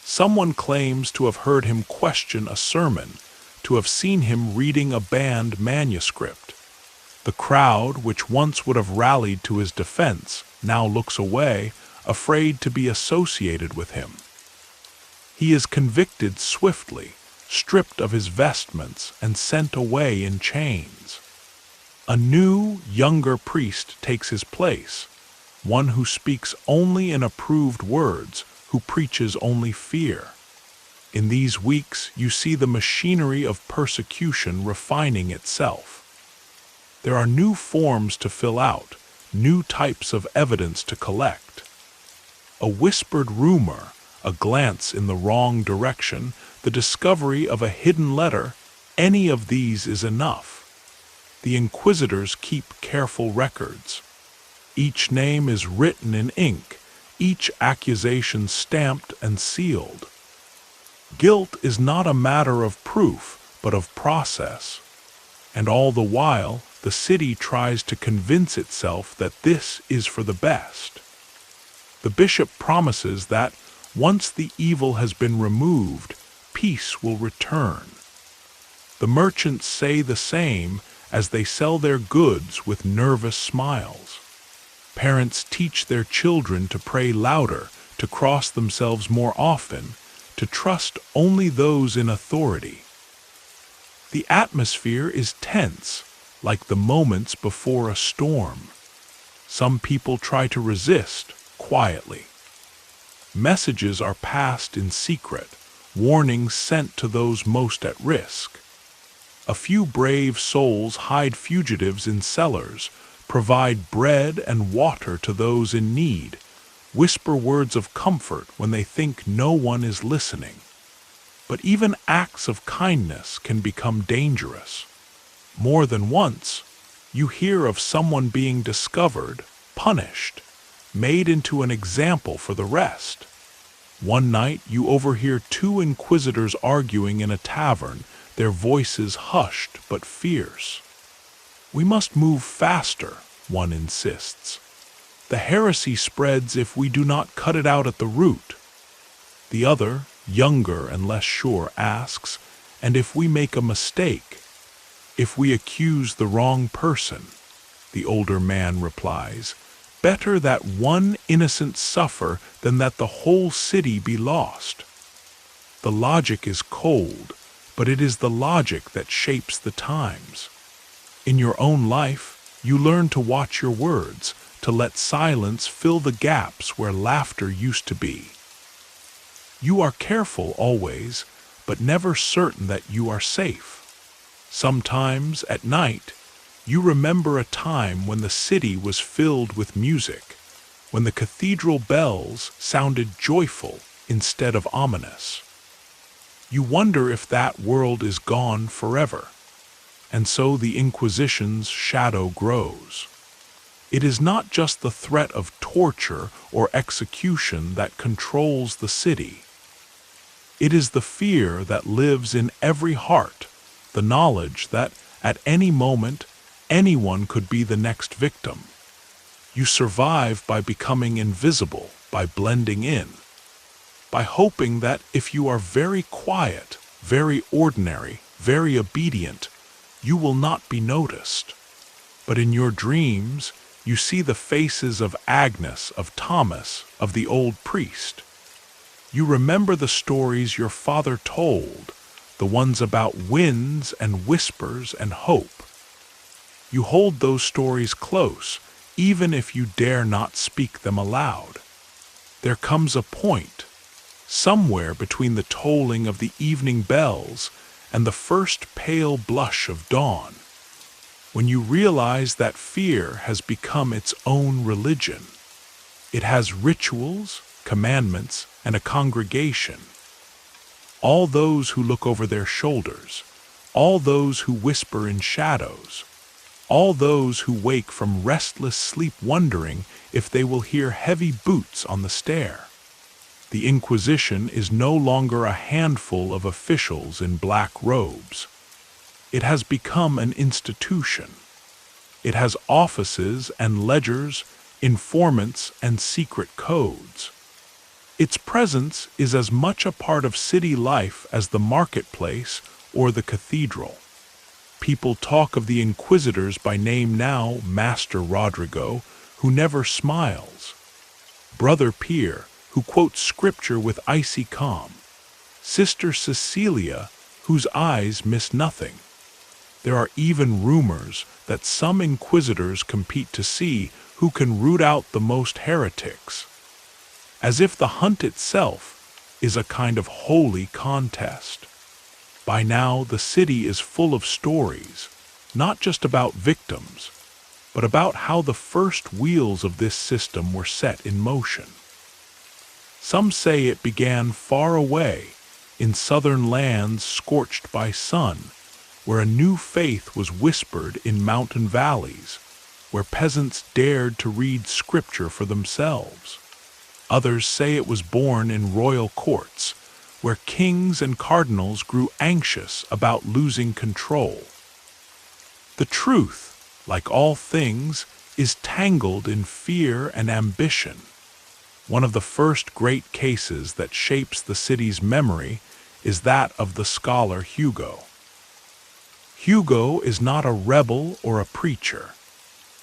Someone claims to have heard him question a sermon, to have seen him reading a banned manuscript. The crowd, which once would have rallied to his defense, now looks away, afraid to be associated with him. He is convicted swiftly, stripped of his vestments, and sent away in chains. A new, younger priest takes his place, one who speaks only in approved words, who preaches only fear. In these weeks, you see the machinery of persecution refining itself. There are new forms to fill out, new types of evidence to collect. A whispered rumor, a glance in the wrong direction, the discovery of a hidden letter, any of these is enough. The inquisitors keep careful records. Each name is written in ink, each accusation stamped and sealed. Guilt is not a matter of proof, but of process. And all the while, the city tries to convince itself that this is for the best. The bishop promises that, once the evil has been removed, peace will return. The merchants say the same as they sell their goods with nervous smiles. Parents teach their children to pray louder, to cross themselves more often, to trust only those in authority. The atmosphere is tense, like the moments before a storm. Some people try to resist, quietly. Messages are passed in secret, warnings sent to those most at risk. A few brave souls hide fugitives in cellars, provide bread and water to those in need, whisper words of comfort when they think no one is listening. But even acts of kindness can become dangerous. More than once, you hear of someone being discovered, punished, made into an example for the rest. One night, you overhear two inquisitors arguing in a tavern, their voices hushed but fierce. "We must move faster," one insists. "The heresy spreads if we do not cut it out at the root." The other, younger and less sure, asks, "And if we make a mistake? If we accuse the wrong person?" The older man replies, "Better that one innocent suffer than that the whole city be lost." The logic is cold, but it is the logic that shapes the times. In your own life, you learn to watch your words, to let silence fill the gaps where laughter used to be. You are careful always, but never certain that you are safe. Sometimes, at night, you remember a time when the city was filled with music, when the cathedral bells sounded joyful instead of ominous. You wonder if that world is gone forever, and so the Inquisition's shadow grows. It is not just the threat of torture or execution that controls the city. It is the fear that lives in every heart, the knowledge that, at any moment, anyone could be the next victim. You survive by becoming invisible, by blending in, by hoping that if you are very quiet, very ordinary, very obedient, you will not be noticed. But in your dreams, you see the faces of Agnes, of Thomas, of the old priest. You remember the stories your father told, the ones about winds and whispers and hope. You hold those stories close, even if you dare not speak them aloud. There comes a point, somewhere between the tolling of the evening bells and the first pale blush of dawn, when you realize that fear has become its own religion. It has rituals, commandments, and a congregation. All those who look over their shoulders, all those who whisper in shadows, all those who wake from restless sleep wondering if they will hear heavy boots on the stair. The Inquisition is no longer a handful of officials in black robes. It has become an institution. It has offices and ledgers, informants and secret codes. Its presence is as much a part of city life as the marketplace or the cathedral. People talk of the Inquisitors by name now, Master Rodrigo, who never smiles, Brother Pierre, who quotes scripture with icy calm, Sister Cecilia, whose eyes miss nothing. There are even rumors that some inquisitors compete to see who can root out the most heretics, as if the hunt itself is a kind of holy contest. By now, the city is full of stories, not just about victims, but about how the first wheels of this system were set in motion. Some say it began far away, in southern lands scorched by sun, where a new faith was whispered in mountain valleys, where peasants dared to read scripture for themselves. Others say it was born in royal courts, where kings and cardinals grew anxious about losing control. The truth, like all things, is tangled in fear and ambition. One of the first great cases that shapes the city's memory is that of the scholar Hugo. Hugo is not a rebel or a preacher.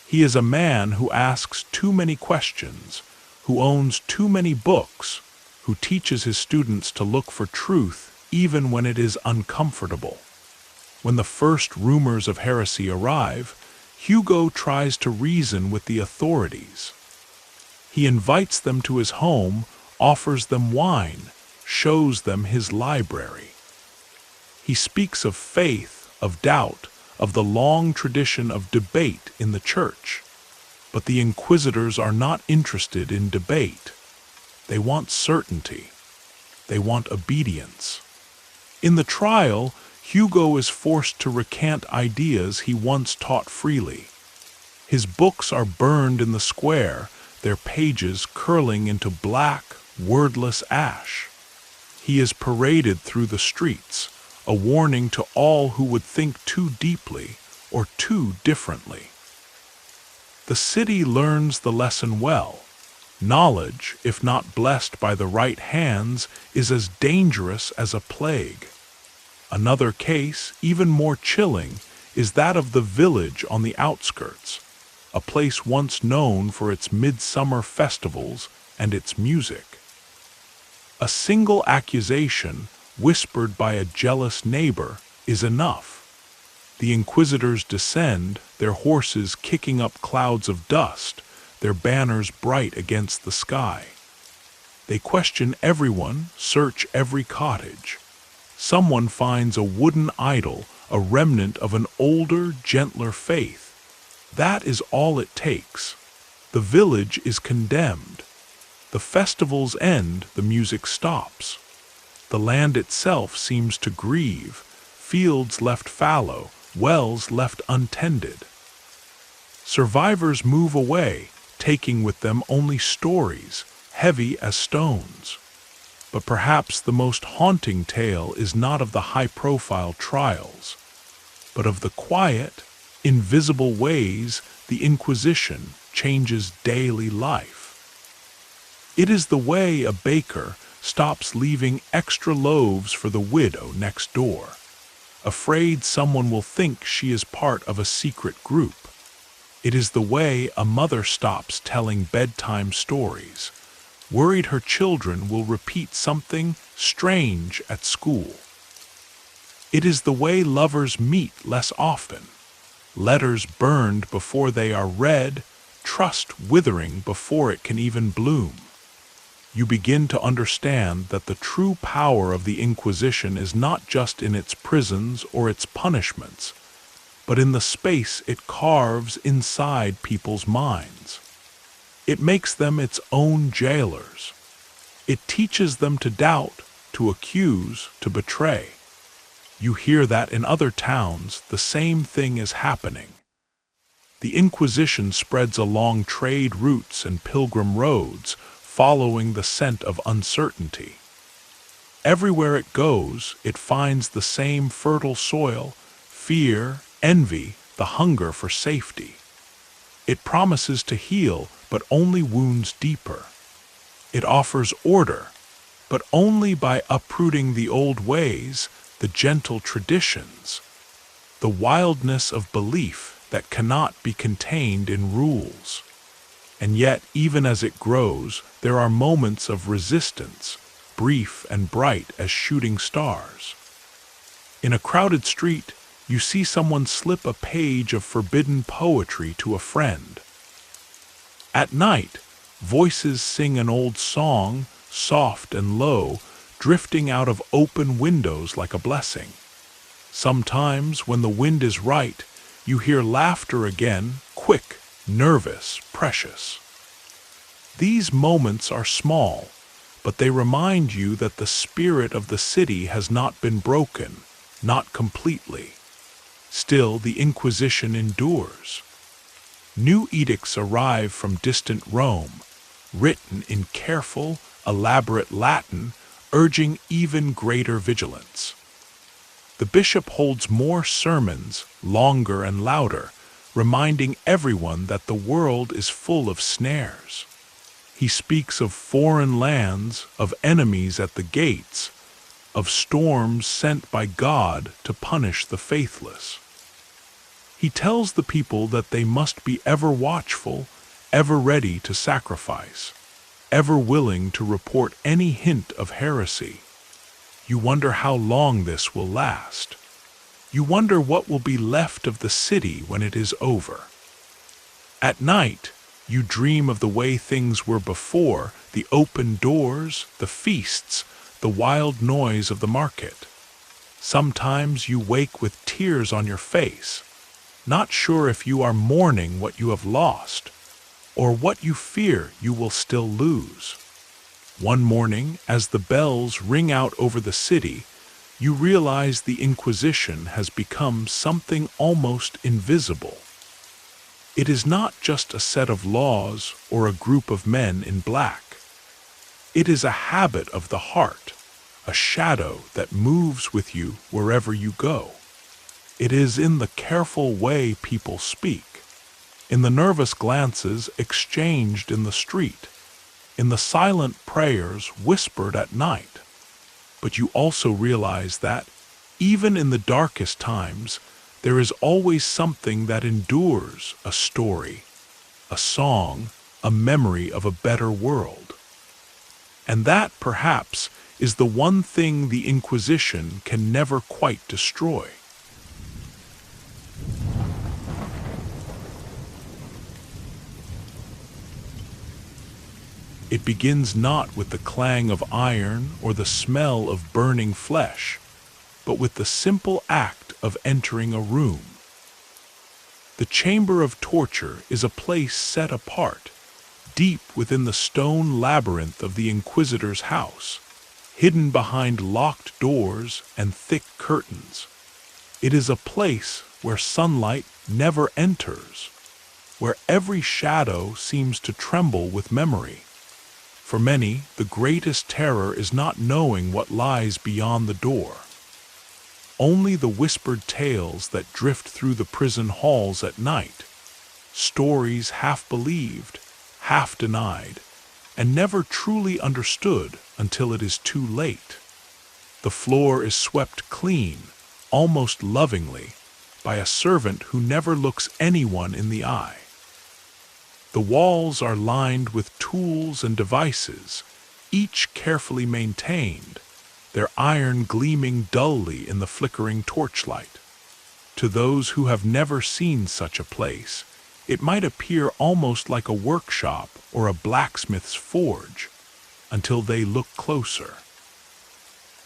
He is a man who asks too many questions, who owns too many books, who teaches his students to look for truth even when it is uncomfortable. When the first rumors of heresy arrive, Hugo tries to reason with the authorities. He invites them to his home, offers them wine, shows them his library. He speaks of faith, of doubt, of the long tradition of debate in the church. But the inquisitors are not interested in debate. They want certainty. They want obedience. In the trial, Hugo is forced to recant ideas he once taught freely. His books are burned in the square, their pages curling into black, wordless ash. He is paraded through the streets, a warning to all who would think too deeply or too differently. The city learns the lesson well. Knowledge, if not blessed by the right hands, is as dangerous as a plague. Another case, even more chilling, is that of the village on the outskirts, a place once known for its midsummer festivals and its music. A single accusation, whispered by a jealous neighbor, is enough. The inquisitors descend, their horses kicking up clouds of dust, their banners bright against the sky. They question everyone, search every cottage. Someone finds a wooden idol, a remnant of an older, gentler faith. That is all it takes. The village is condemned. The festivals end, the music stops. The land itself seems to grieve, fields left fallow, wells left untended. Survivors move away, taking with them only stories, heavy as stones. But perhaps the most haunting tale is not of the high-profile trials, but of the quiet, invisible ways the Inquisition changes daily life. It is the way a baker stops leaving extra loaves for the widow next door, afraid someone will think she is part of a secret group. It is the way a mother stops telling bedtime stories, worried her children will repeat something strange at school. It is the way lovers meet less often, letters burned before they are read, trust withering before it can even bloom. You begin to understand that the true power of the Inquisition is not just in its prisons or its punishments, but in the space it carves inside people's minds. It makes them its own jailers. It teaches them to doubt, to accuse, to betray. You hear that in other towns the same thing is happening. The Inquisition spreads along trade routes and pilgrim roads, following the scent of uncertainty. Everywhere it goes, it finds the same fertile soil, fear, envy, the hunger for safety. It promises to heal, but only wounds deeper. It offers order, but only by uprooting the old ways, the gentle traditions, the wildness of belief that cannot be contained in rules. And yet, even as it grows, there are moments of resistance, brief and bright as shooting stars. In a crowded street, you see someone slip a page of forbidden poetry to a friend. At night, voices sing an old song, soft and low, drifting out of open windows like a blessing. Sometimes, when the wind is right, you hear laughter again, quick, nervous, precious. These moments are small, but they remind you that the spirit of the city has not been broken, not completely. Still, the Inquisition endures. New edicts arrive from distant Rome, written in careful, elaborate Latin, urging even greater vigilance. The bishop holds more sermons, longer and louder, reminding everyone that the world is full of snares. He speaks of foreign lands, of enemies at the gates, of storms sent by God to punish the faithless. He tells the people that they must be ever watchful, ever ready to sacrifice, ever willing to report any hint of heresy. You wonder how long this will last. You wonder what will be left of the city when it is over. At night, you dream of the way things were before, the open doors, the feasts, the wild noise of the market. Sometimes you wake with tears on your face, not sure if you are mourning what you have lost, or what you fear you will still lose. One morning, as the bells ring out over the city, you realize the Inquisition has become something almost invisible. It is not just a set of laws or a group of men in black. It is a habit of the heart, a shadow that moves with you wherever you go. It is in the careful way people speak, in the nervous glances exchanged in the street, in the silent prayers whispered at night. But you also realize that, even in the darkest times, there is always something that endures, a story, a song, a memory of a better world. And that, perhaps, is the one thing the Inquisition can never quite destroy. It begins not with the clang of iron or the smell of burning flesh, but with the simple act of entering a room. The chamber of torture is a place set apart, deep within the stone labyrinth of the Inquisitor's house, hidden behind locked doors and thick curtains. It is a place where sunlight never enters, where every shadow seems to tremble with memory. For many, the greatest terror is not knowing what lies beyond the door. Only the whispered tales that drift through the prison halls at night, stories half believed, half denied, and never truly understood until it is too late. The floor is swept clean, almost lovingly, by a servant who never looks anyone in the eye. The walls are lined with tools and devices, each carefully maintained, their iron gleaming dully in the flickering torchlight. To those who have never seen such a place, it might appear almost like a workshop or a blacksmith's forge, until they look closer.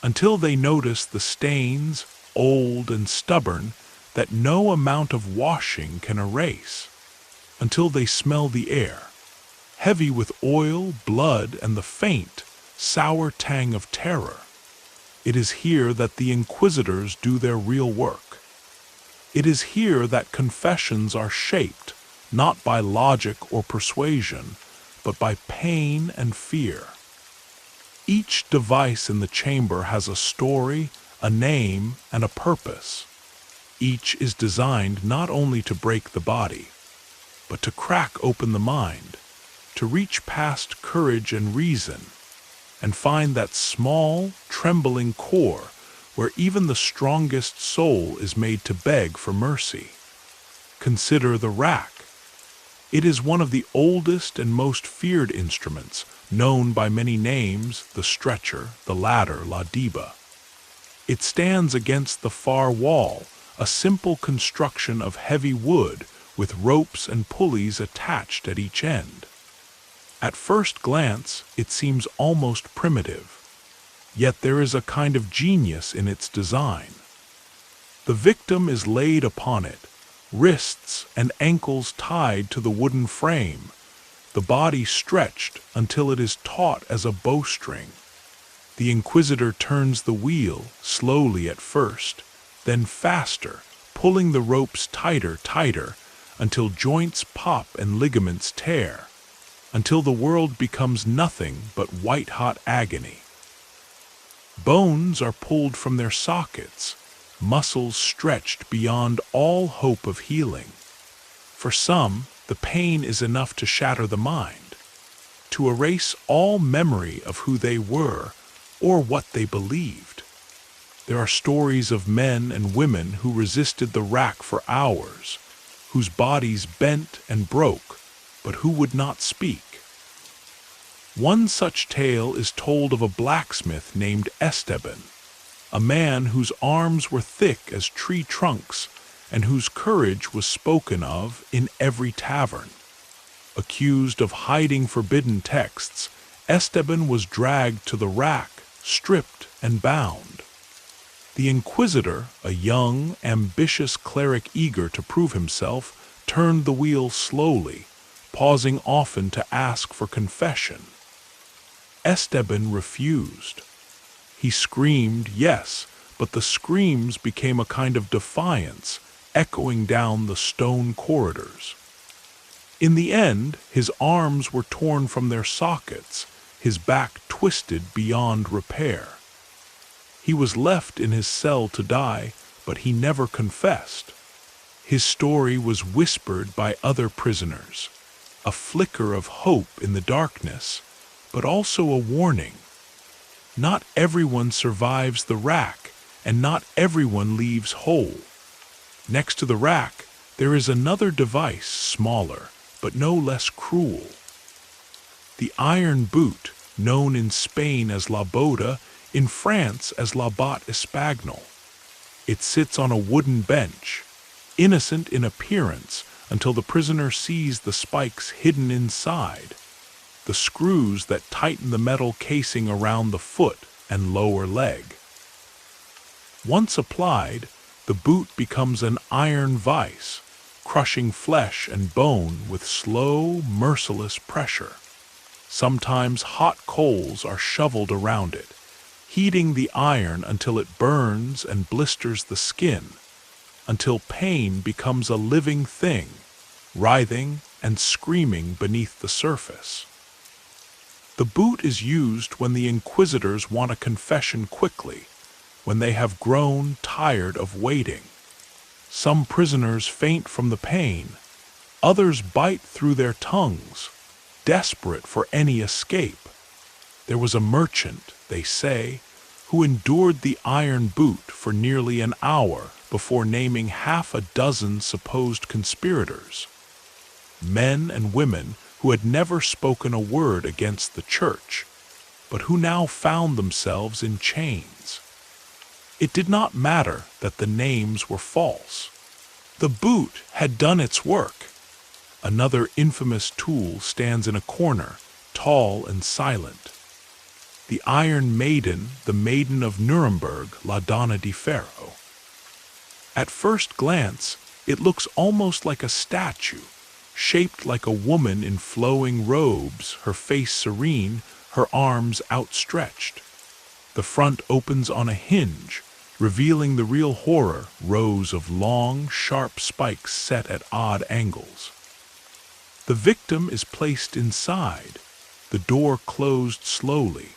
Until they notice the stains, old and stubborn, that no amount of washing can erase. Until they smell the air, heavy with oil, blood, and the faint, sour tang of terror. It is here that the Inquisitors do their real work. It is here that confessions are shaped, not by logic or persuasion, but by pain and fear. Each device in the chamber has a story, a name, and a purpose. Each is designed not only to break the body, but to crack open the mind, to reach past courage and reason, and find that small, trembling core where even the strongest soul is made to beg for mercy. Consider the rack. It is one of the oldest and most feared instruments, known by many names: the stretcher, the ladder, la diba. It stands against the far wall, a simple construction of heavy wood with ropes and pulleys attached at each end. At first glance, it seems almost primitive, yet there is a kind of genius in its design. The victim is laid upon it, wrists and ankles tied to the wooden frame, the body stretched until it is taut as a bowstring. The Inquisitor turns the wheel, slowly at first, then faster, pulling the ropes tighter, until joints pop and ligaments tear, until the world becomes nothing but white-hot agony. Bones are pulled from their sockets, muscles stretched beyond all hope of healing. For some, the pain is enough to shatter the mind, to erase all memory of who they were or what they believed. There are stories of men and women who resisted the rack for hours, whose bodies bent and broke, but who would not speak. One such tale is told of a blacksmith named Esteban, a man whose arms were thick as tree trunks and whose courage was spoken of in every tavern. Accused of hiding forbidden texts, Esteban was dragged to the rack, stripped and bound. The Inquisitor, a young, ambitious cleric eager to prove himself, turned the wheel slowly, pausing often to ask for confession. Esteban refused. He screamed, yes, but the screams became a kind of defiance, echoing down the stone corridors. In the end, his arms were torn from their sockets, his back twisted beyond repair. He was left in his cell to die, but he never confessed. His story was whispered by other prisoners, a flicker of hope in the darkness, but also a warning. Not everyone survives the rack, and not everyone leaves whole. Next to the rack, there is another device, smaller, but no less cruel. The iron boot, known in Spain as la boda, in France as la botte espagnole. It sits on a wooden bench, innocent in appearance until the prisoner sees the spikes hidden inside. the screws that tighten the metal casing around the foot and lower leg. Once applied, the boot becomes an iron vice, crushing flesh and bone with slow, merciless pressure. Sometimes hot coals are shoveled around it, heating the iron until it burns and blisters the skin, until pain becomes a living thing, writhing and screaming beneath the surface. The boot is used when the inquisitors want a confession quickly, when they have grown tired of waiting. Some prisoners faint from the pain, others bite through their tongues, desperate for any escape. There was a merchant, they say, who endured the iron boot for nearly an hour before naming half a dozen supposed conspirators. Men and women who had never spoken a word against the church, but who now found themselves in chains. It did not matter that the names were false. The boot had done its work. Another infamous tool stands in a corner, tall and silent. The Iron Maiden, the Maiden of Nuremberg, La Donna di Ferro. At first glance, it looks almost like a statue, shaped like a woman in flowing robes, her face serene, her arms outstretched. The front opens on a hinge, revealing the real horror, rows of long, sharp spikes set at odd angles. The victim is placed inside, the door closed slowly,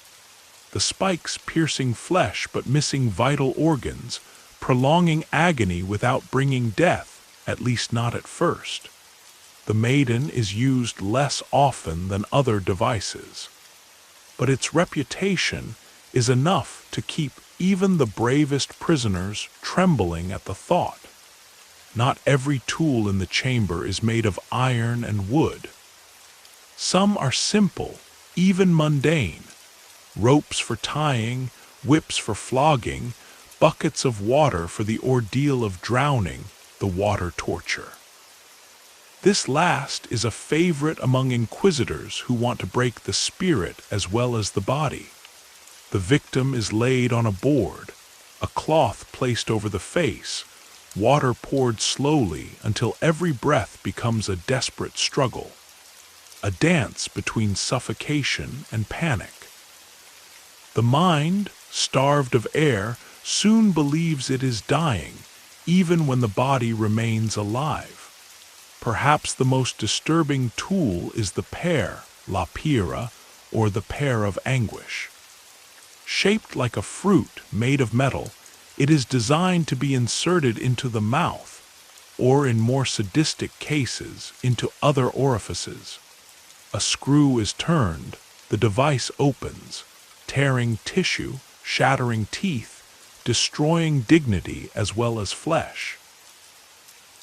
the spikes piercing flesh but missing vital organs, prolonging agony without bringing death, at least not at first. The maiden is used less often than other devices, but its reputation is enough to keep even the bravest prisoners trembling at the thought. Not every tool in the chamber is made of iron and wood. Some are simple, even mundane. Ropes for tying, whips for flogging, buckets of water for the ordeal of drowning, the water torture. This last is a favorite among inquisitors who want to break the spirit as well as the body. The victim is laid on a board, a cloth placed over the face, water poured slowly until every breath becomes a desperate struggle, a dance between suffocation and panic. The mind, starved of air, soon believes it is dying, even when the body remains alive. Perhaps the most disturbing tool is the pear, la pira, or the pear of anguish. Shaped like a fruit made of metal, it is designed to be inserted into the mouth, or in more sadistic cases, into other orifices. A screw is turned, the device opens, tearing tissue, shattering teeth, destroying dignity as well as flesh.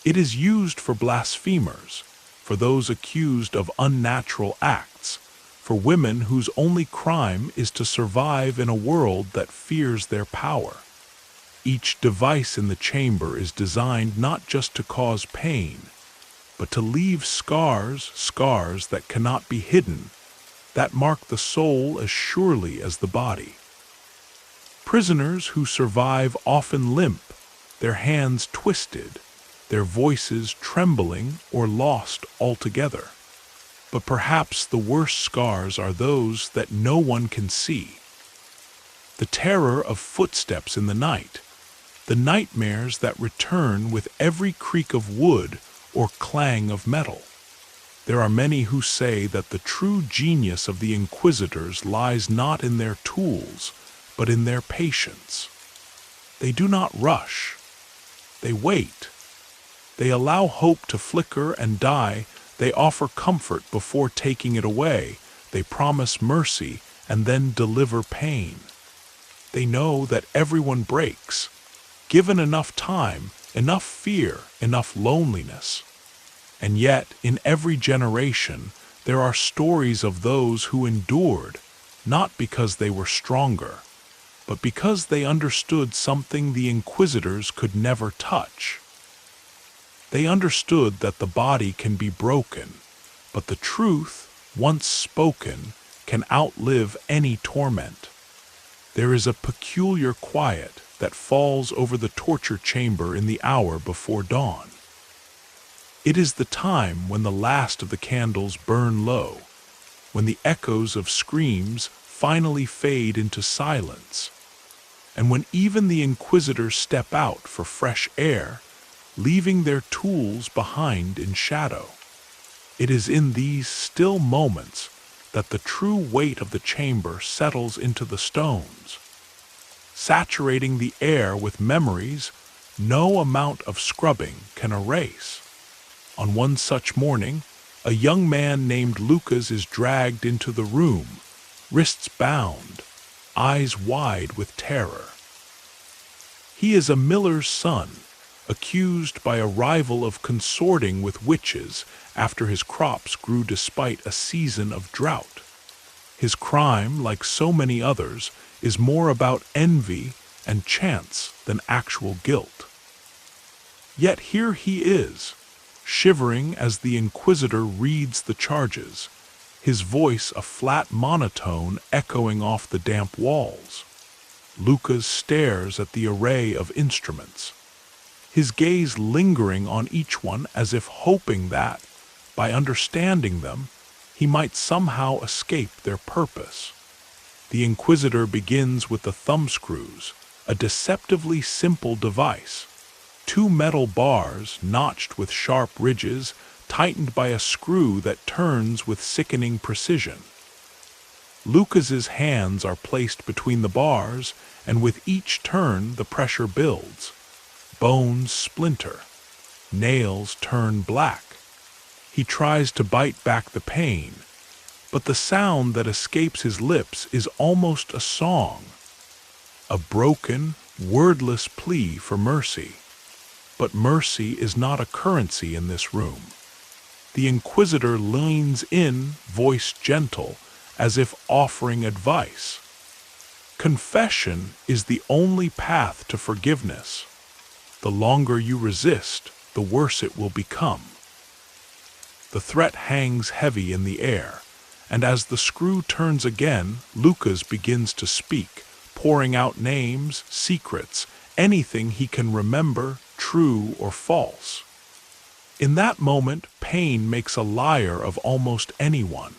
It is used for blasphemers, for those accused of unnatural acts, for women whose only crime is to survive in a world that fears their power. Each device in the chamber is designed not just to cause pain, but to leave scars that cannot be hidden, that mark the soul as surely as the body. Prisoners who survive often limp, their hands twisted, their voices trembling or lost altogether. But perhaps the worst scars are those that no one can see. The terror of footsteps in the night, the nightmares that return with every creak of wood or clang of metal. There are many who say that the true genius of the inquisitors lies not in their tools, but in their patience. They do not rush. They wait. They allow hope to flicker and die. They offer comfort before taking it away. They promise mercy and then deliver pain. They know that everyone breaks. Given enough time, enough fear, enough loneliness. And yet, in every generation, there are stories of those who endured, not because they were stronger, but because they understood something the inquisitors could never touch. They understood that the body can be broken, but the truth once spoken, can outlive any torment. There is a peculiar quiet that falls over the torture chamber in the hour before dawn. It is the time when the last of the candles burn low, when the echoes of screams finally fade into silence, and when even the inquisitors step out for fresh air, leaving their tools behind in shadow. It is in these still moments that the true weight of the chamber settles into the stones, saturating the air with memories no amount of scrubbing can erase. On one such morning, a young man named Lucas is dragged into the room, wrists bound, eyes wide with terror. He is a miller's son, accused by a rival of consorting with witches after his crops grew despite a season of drought. His crime, like so many others, is more about envy and chance than actual guilt. Yet here he is, shivering as the inquisitor reads the charges, his voice a flat monotone echoing off the damp walls. Lucas stares at the array of instruments, his gaze lingering on each one as if hoping that, by understanding them, he might somehow escape their purpose. The inquisitor begins with the thumbscrews, a deceptively simple device. 2 metal bars notched with sharp ridges, tightened by a screw that turns with sickening precision. Lucas's hands are placed between the bars, and with each turn the pressure builds. Bones splinter, nails turn black. He tries to bite back the pain, but the sound that escapes his lips is almost a song, a broken, wordless plea for mercy. But mercy is not a currency in this room. The inquisitor leans in, voice gentle, as if offering advice. Confession is the only path to forgiveness. The longer you resist, the worse it will become. The threat hangs heavy in the air, and as the screw turns again, Lucas begins to speak, pouring out names, secrets, anything he can remember, true or false. In that moment, pain makes a liar of almost anyone.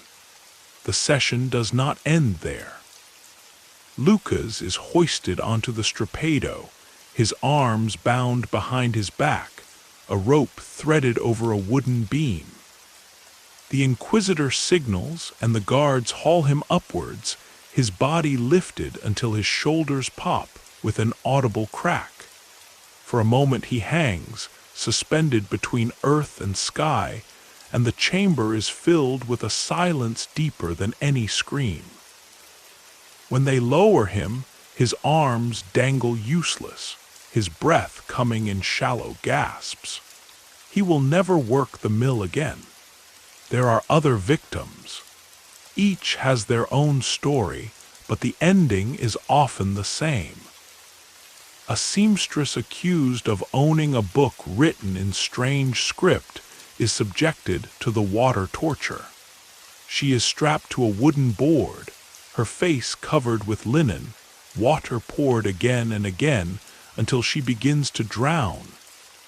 The session does not end there. Lucas is hoisted onto the strappado, his arms bound behind his back, a rope threaded over a wooden beam. The inquisitor signals, and the guards haul him upwards, his body lifted until his shoulders pop with an audible crack. For a moment he hangs, suspended between earth and sky, and the chamber is filled with a silence deeper than any scream. When they lower him, his arms dangle useless, his breath coming in shallow gasps. He will never work the mill again. There are other victims. Each has their own story, but the ending is often the same. A seamstress accused of owning a book written in strange script is subjected to the water torture. She is strapped to a wooden board, her face covered with linen, water poured again and again until she begins to drown,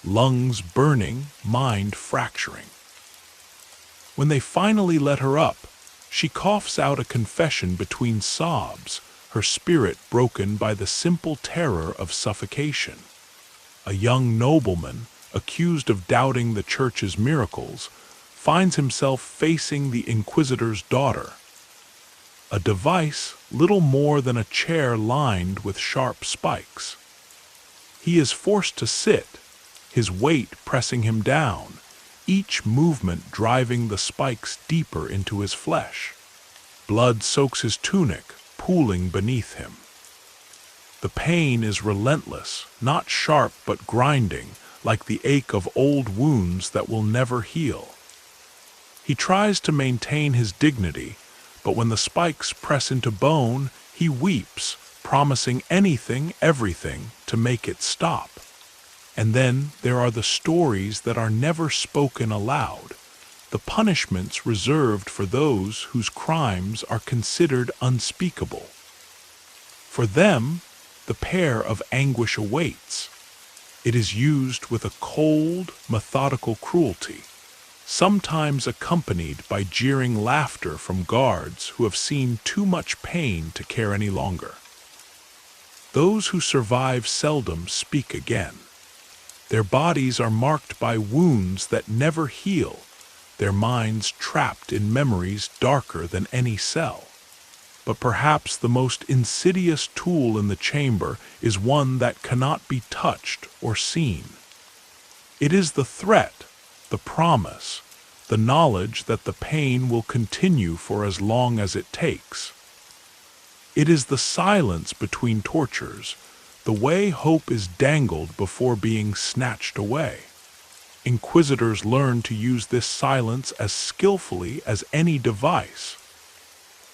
lungs burning, mind fracturing. When they finally let her up, she coughs out a confession between sobs, her spirit broken by the simple terror of suffocation. A young nobleman, accused of doubting the church's miracles, finds himself facing the inquisitor's daughter. A device little more than a chair lined with sharp spikes. He is forced to sit, his weight pressing him down, each movement driving the spikes deeper into his flesh. Blood soaks his tunic, pooling beneath him. The pain is relentless, not sharp but grinding, like the ache of old wounds that will never heal. He tries to maintain his dignity, but when the spikes press into bone, he weeps, promising anything, everything, to make it stop. And then there are the stories that are never spoken aloud, the punishments reserved for those whose crimes are considered unspeakable. For them, the pair of anguish awaits. It is used with a cold, methodical cruelty, sometimes accompanied by jeering laughter from guards who have seen too much pain to care any longer. Those who survive seldom speak again. Their bodies are marked by wounds that never heal, their minds trapped in memories darker than any cell. But perhaps the most insidious tool in the chamber is one that cannot be touched or seen. It is the threat, the promise, the knowledge that the pain will continue for as long as it takes. It is the silence between tortures, the way hope is dangled before being snatched away. Inquisitors learn to use this silence as skillfully as any device,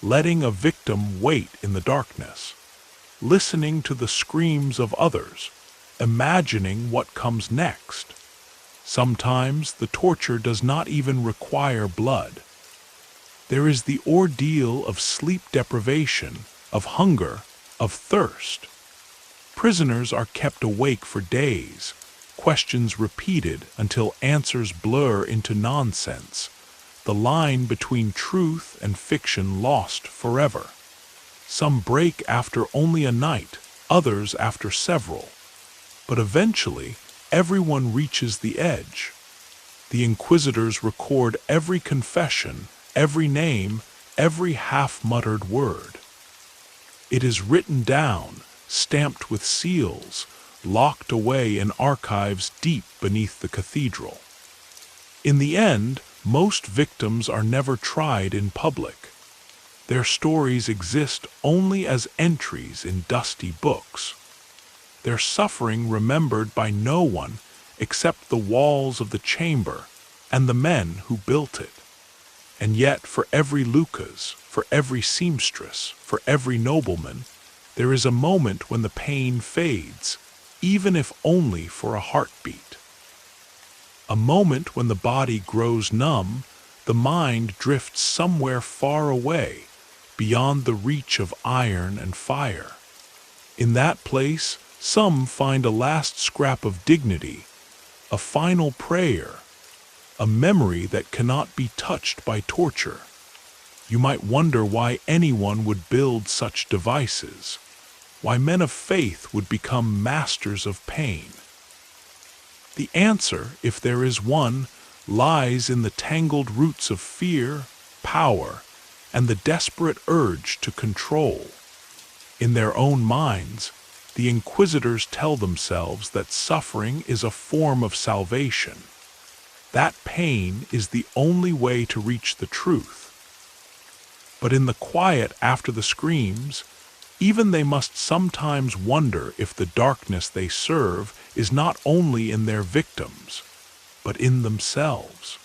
letting a victim wait in the darkness, listening to the screams of others, imagining what comes next. Sometimes the torture does not even require blood. There is the ordeal of sleep deprivation, of hunger, of thirst. Prisoners are kept awake for days, questions repeated until answers blur into nonsense, the line between truth and fiction lost forever. Some break after only a night, others after several. But eventually, everyone reaches the edge. The inquisitors record every confession, every name, every half-muttered word. It is written down, stamped with seals, locked away in archives deep beneath the cathedral. In the end, most victims are never tried in public. Their stories exist only as entries in dusty books. Their suffering remembered by no one except the walls of the chamber and the men who built it. And yet for every Lucas, for every seamstress, for every nobleman, there is a moment when the pain fades, even if only for a heartbeat. A moment when the body grows numb, the mind drifts somewhere far away, beyond the reach of iron and fire. In that place, some find a last scrap of dignity, a final prayer, a memory that cannot be touched by torture. You might wonder why anyone would build such devices, why men of faith would become masters of pain. The answer, if there is one, lies in the tangled roots of fear, power, and the desperate urge to control. In their own minds, the inquisitors tell themselves that suffering is a form of salvation. That pain is the only way to reach the truth. But in the quiet after the screams, even they must sometimes wonder if the darkness they serve is not only in their victims, but in themselves.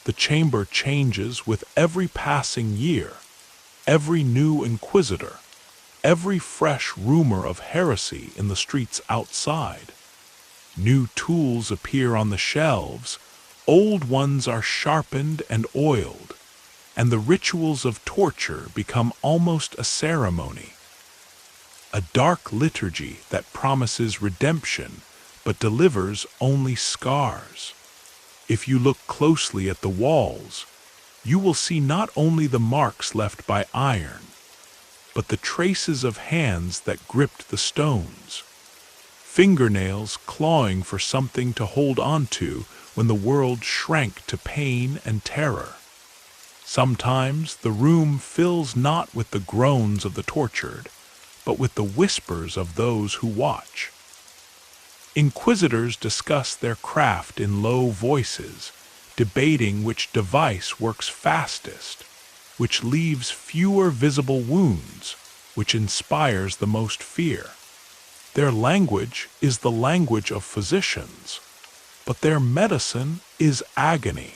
The chamber changes with every passing year, every new inquisitor, every fresh rumor of heresy in the streets outside. New tools appear on the shelves, old ones are sharpened and oiled, and the rituals of torture become almost a ceremony. A dark liturgy that promises redemption but delivers only scars. If you look closely at the walls, you will see not only the marks left by iron, but the traces of hands that gripped the stones, fingernails clawing for something to hold onto when the world shrank to pain and terror. Sometimes the room fills not with the groans of the tortured, but with the whispers of those who watch. Inquisitors discuss their craft in low voices, debating which device works fastest, which leaves fewer visible wounds, which inspires the most fear. Their language is the language of physicians, but their medicine is agony.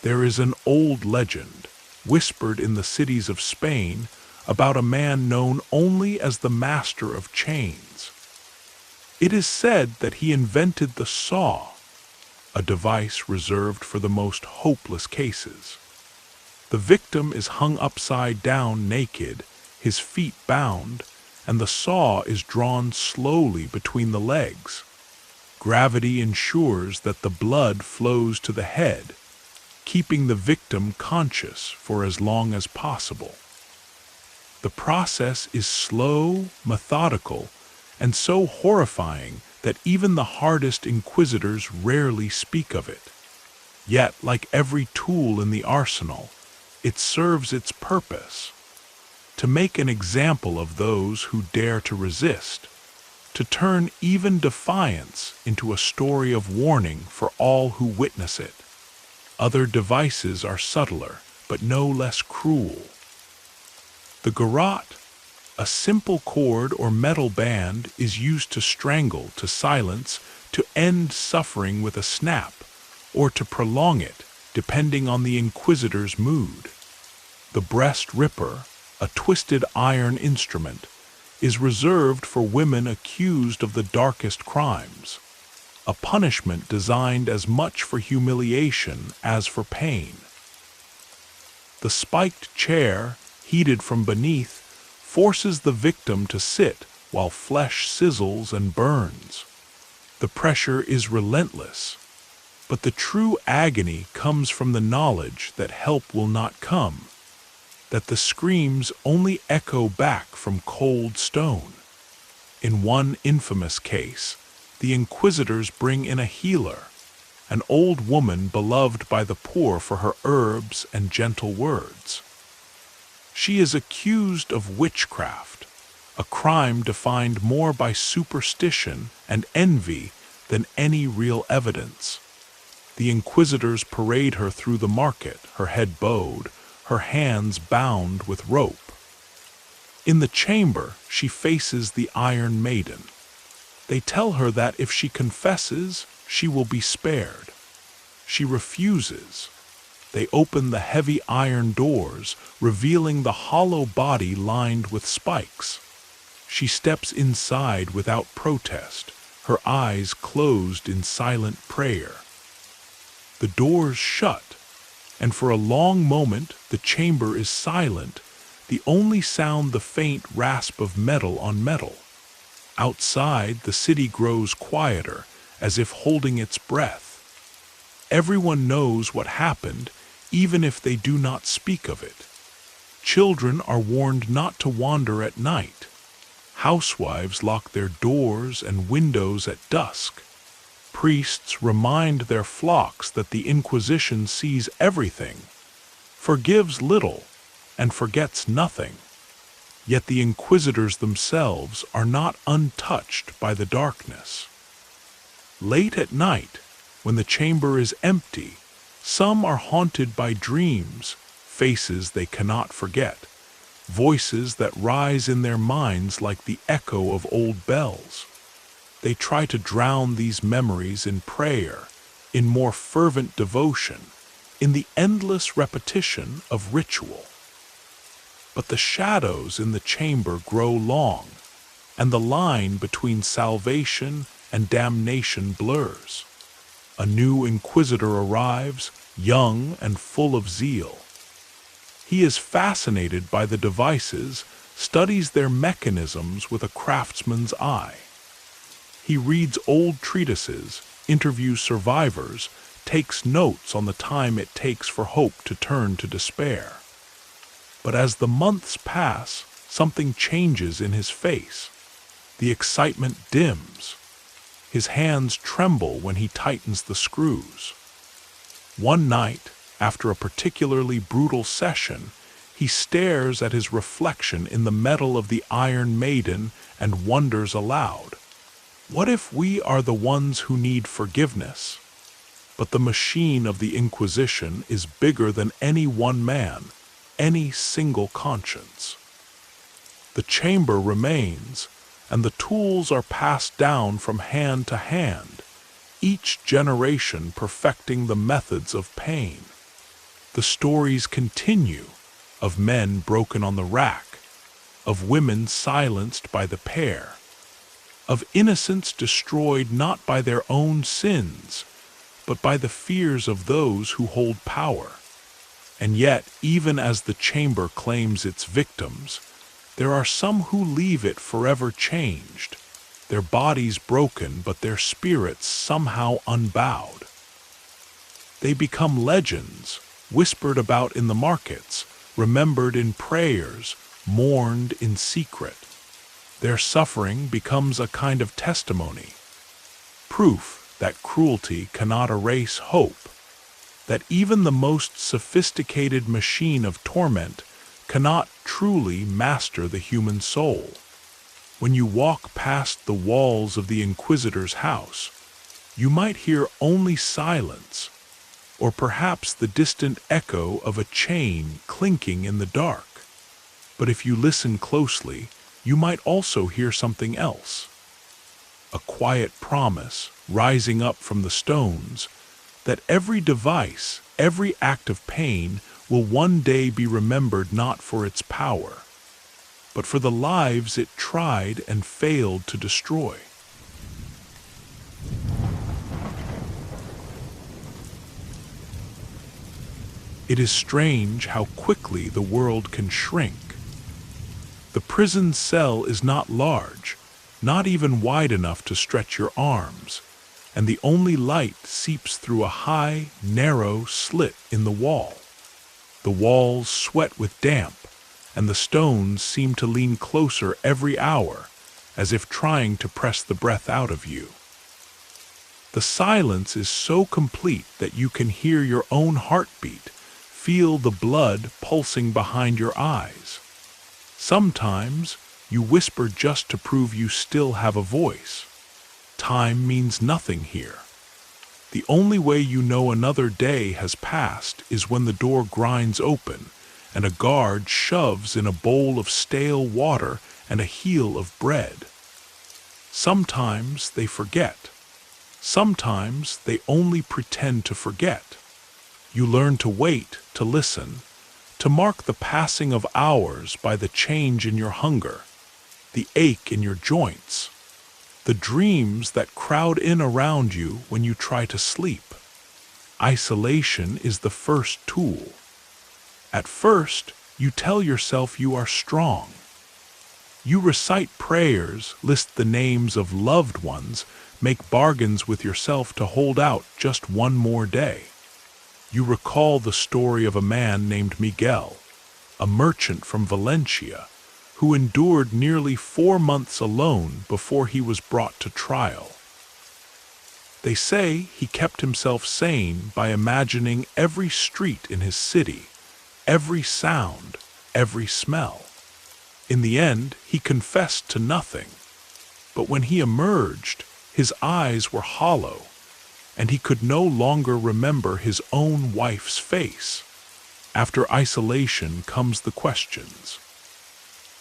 There is an old legend, whispered in the cities of Spain, about a man known only as the master of chains. It is said that he invented the saw, a device reserved for the most hopeless cases. The victim is hung upside down naked, his feet bound, and the saw is drawn slowly between the legs. Gravity ensures that the blood flows to the head, keeping the victim conscious for as long as possible. The process is slow, methodical, and so horrifying that even the hardest inquisitors rarely speak of it. Yet, like every tool in the arsenal, it serves its purpose: to make an example of those who dare to resist, to turn even defiance into a story of warning for all who witness it. Other devices are subtler, but no less cruel. The garrote, a simple cord or metal band, is used to strangle, to silence, to end suffering with a snap, or to prolong it, depending on the inquisitor's mood. The breast ripper, a twisted iron instrument, is reserved for women accused of the darkest crimes, a punishment designed as much for humiliation as for pain. The spiked chair, heated from beneath, forces the victim to sit while flesh sizzles and burns. The pressure is relentless, but the true agony comes from the knowledge that help will not come, that the screams only echo back from cold stone. In one infamous case, the inquisitors bring in a healer, an old woman beloved by the poor for her herbs and gentle words. She is accused of witchcraft, a crime defined more by superstition and envy than any real evidence. The inquisitors parade her through the market, her head bowed, her hands bound with rope. In the chamber, she faces the Iron Maiden. They tell her that if she confesses, she will be spared. She refuses. They open the heavy iron doors, revealing the hollow body lined with spikes. She steps inside without protest, her eyes closed in silent prayer. The doors shut, and for a long moment the chamber is silent, the only sound the faint rasp of metal on metal. Outside, the city grows quieter, as if holding its breath. Everyone knows what happened, even if they do not speak of it. Children are warned not to wander at night. Housewives lock their doors and windows at dusk. Priests remind their flocks that the Inquisition sees everything, forgives little, and forgets nothing. Yet the inquisitors themselves are not untouched by the darkness. Late at night, when the chamber is empty, some are haunted by dreams, faces they cannot forget, voices that rise in their minds like the echo of old bells. They try to drown these memories in prayer, in more fervent devotion, in the endless repetition of ritual. But the shadows in the chamber grow long, and the line between salvation and damnation blurs. A new inquisitor arrives, young and full of zeal. He is fascinated by the devices, studies their mechanisms with a craftsman's eye. He reads old treatises, interviews survivors, takes notes on the time it takes for hope to turn to despair. But as the months pass, something changes in his face. The excitement dims. His hands tremble when he tightens the screws. One night, after a particularly brutal session, he stares at his reflection in the metal of the Iron Maiden and wonders aloud, "What if we are the ones who need forgiveness?" But the machine of the Inquisition is bigger than any one man, any single conscience. The chamber remains, and the tools are passed down from hand to hand, each generation perfecting the methods of pain. The stories continue, of men broken on the rack, of women silenced by the pair, of innocents destroyed not by their own sins, but by the fears of those who hold power. And yet, even as the chamber claims its victims, there are some who leave it forever changed, their bodies broken but their spirits somehow unbowed. They become legends, whispered about in the markets, remembered in prayers, mourned in secret. Their suffering becomes a kind of testimony, proof that cruelty cannot erase hope, that even the most sophisticated machine of torment cannot truly master the human soul. When you walk past the walls of the Inquisitor's house, you might hear only silence, or perhaps the distant echo of a chain clinking in the dark. But if you listen closely, you might also hear something else. A quiet promise rising up from the stones that every device, every act of pain will one day be remembered not for its power, but for the lives it tried and failed to destroy. It is strange how quickly the world can shrink. The prison cell is not large, not even wide enough to stretch your arms, and the only light seeps through a high, narrow slit in the wall. The walls sweat with damp, and the stones seem to lean closer every hour, as if trying to press the breath out of you. The silence is so complete that you can hear your own heartbeat, feel the blood pulsing behind your eyes. Sometimes you whisper just to prove you still have a voice. Time means nothing here. The only way you know another day has passed is when the door grinds open and a guard shoves in a bowl of stale water and a heel of bread. Sometimes they forget. Sometimes they only pretend to forget. You learn to wait, to listen, to mark the passing of hours by the change in your hunger, the ache in your joints, the dreams that crowd in around you when you try to sleep. Isolation is the first tool. At first, you tell yourself you are strong. You recite prayers, list the names of loved ones, make bargains with yourself to hold out just one more day. You recall the story of a man named Miguel, a merchant from Valencia, who endured nearly 4 months alone before he was brought to trial. They say he kept himself sane by imagining every street in his city, every sound, every smell. In the end, he confessed to nothing. But when he emerged, his eyes were hollow, and he could no longer remember his own wife's face. After isolation comes the questions.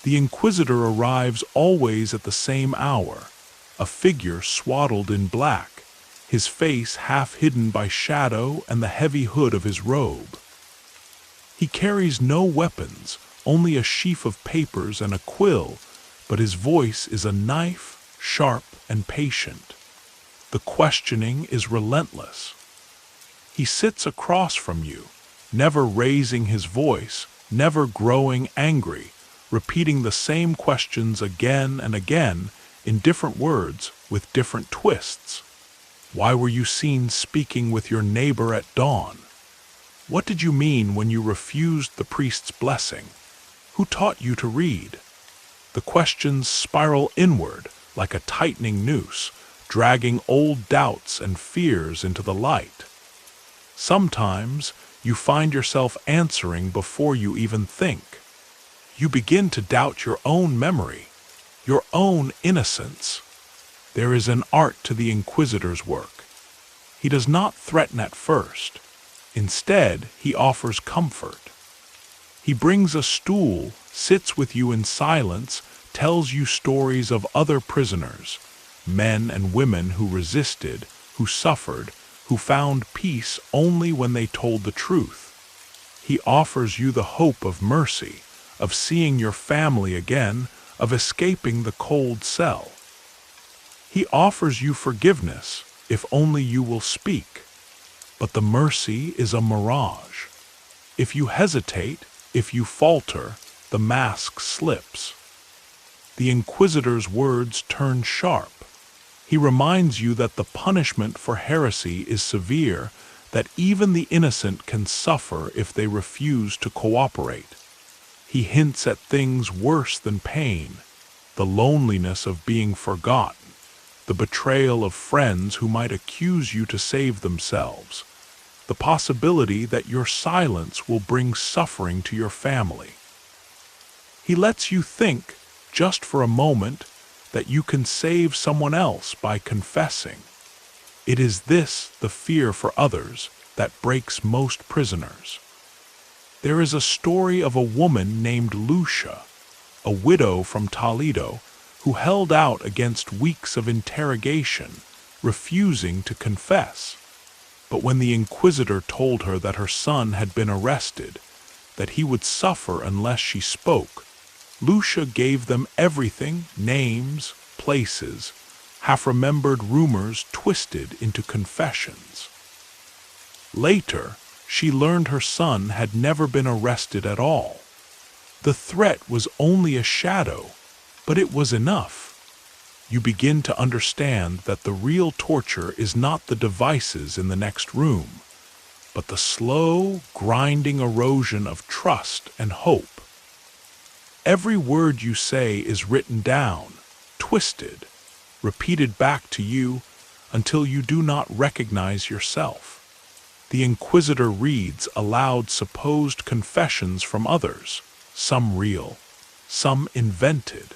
The Inquisitor arrives always at the same hour, a figure swaddled in black, his face half hidden by shadow and the heavy hood of his robe. He carries no weapons, only a sheaf of papers and a quill, but his voice is a knife, sharp and patient. The questioning is relentless. He sits across from you, never raising his voice, never growing angry, repeating the same questions again and again in different words with different twists. Why were you seen speaking with your neighbor at dawn? What did you mean when you refused the priest's blessing? Who taught you to read? The questions spiral inward like a tightening noose, dragging old doubts and fears into the light. Sometimes you find yourself answering before you even think. You begin to doubt your own memory, your own innocence. There is an art to the Inquisitor's work. He does not threaten at first. Instead, he offers comfort. He brings a stool, sits with you in silence, tells you stories of other prisoners, men and women who resisted, who suffered, who found peace only when they told the truth. He offers you the hope of mercy, of seeing your family again, of escaping the cold cell. He offers you forgiveness, if only you will speak. but the mercy is a mirage. If you hesitate, if you falter, the mask slips. The Inquisitor's words turn sharp. He reminds you that the punishment for heresy is severe, that even the innocent can suffer if they refuse to cooperate. He hints at things worse than pain, the loneliness of being forgotten, the betrayal of friends who might accuse you to save themselves, the possibility that your silence will bring suffering to your family. He lets you think, just for a moment, that you can save someone else by confessing. It is this, the fear for others, that breaks most prisoners. There is a story of a woman named Lucia, a widow from Toledo, who held out against weeks of interrogation, refusing to confess. But when the Inquisitor told her that her son had been arrested, that he would suffer unless she spoke, Lucia gave them everything: names, places, half-remembered rumors twisted into confessions. Later, she learned her son had never been arrested at all. The threat was only a shadow, but it was enough. You begin to understand that the real torture is not the devices in the next room, but the slow, grinding erosion of trust and hope. Every word you say is written down, twisted, repeated back to you until you do not recognize yourself. The Inquisitor reads aloud supposed confessions from others, some real, some invented.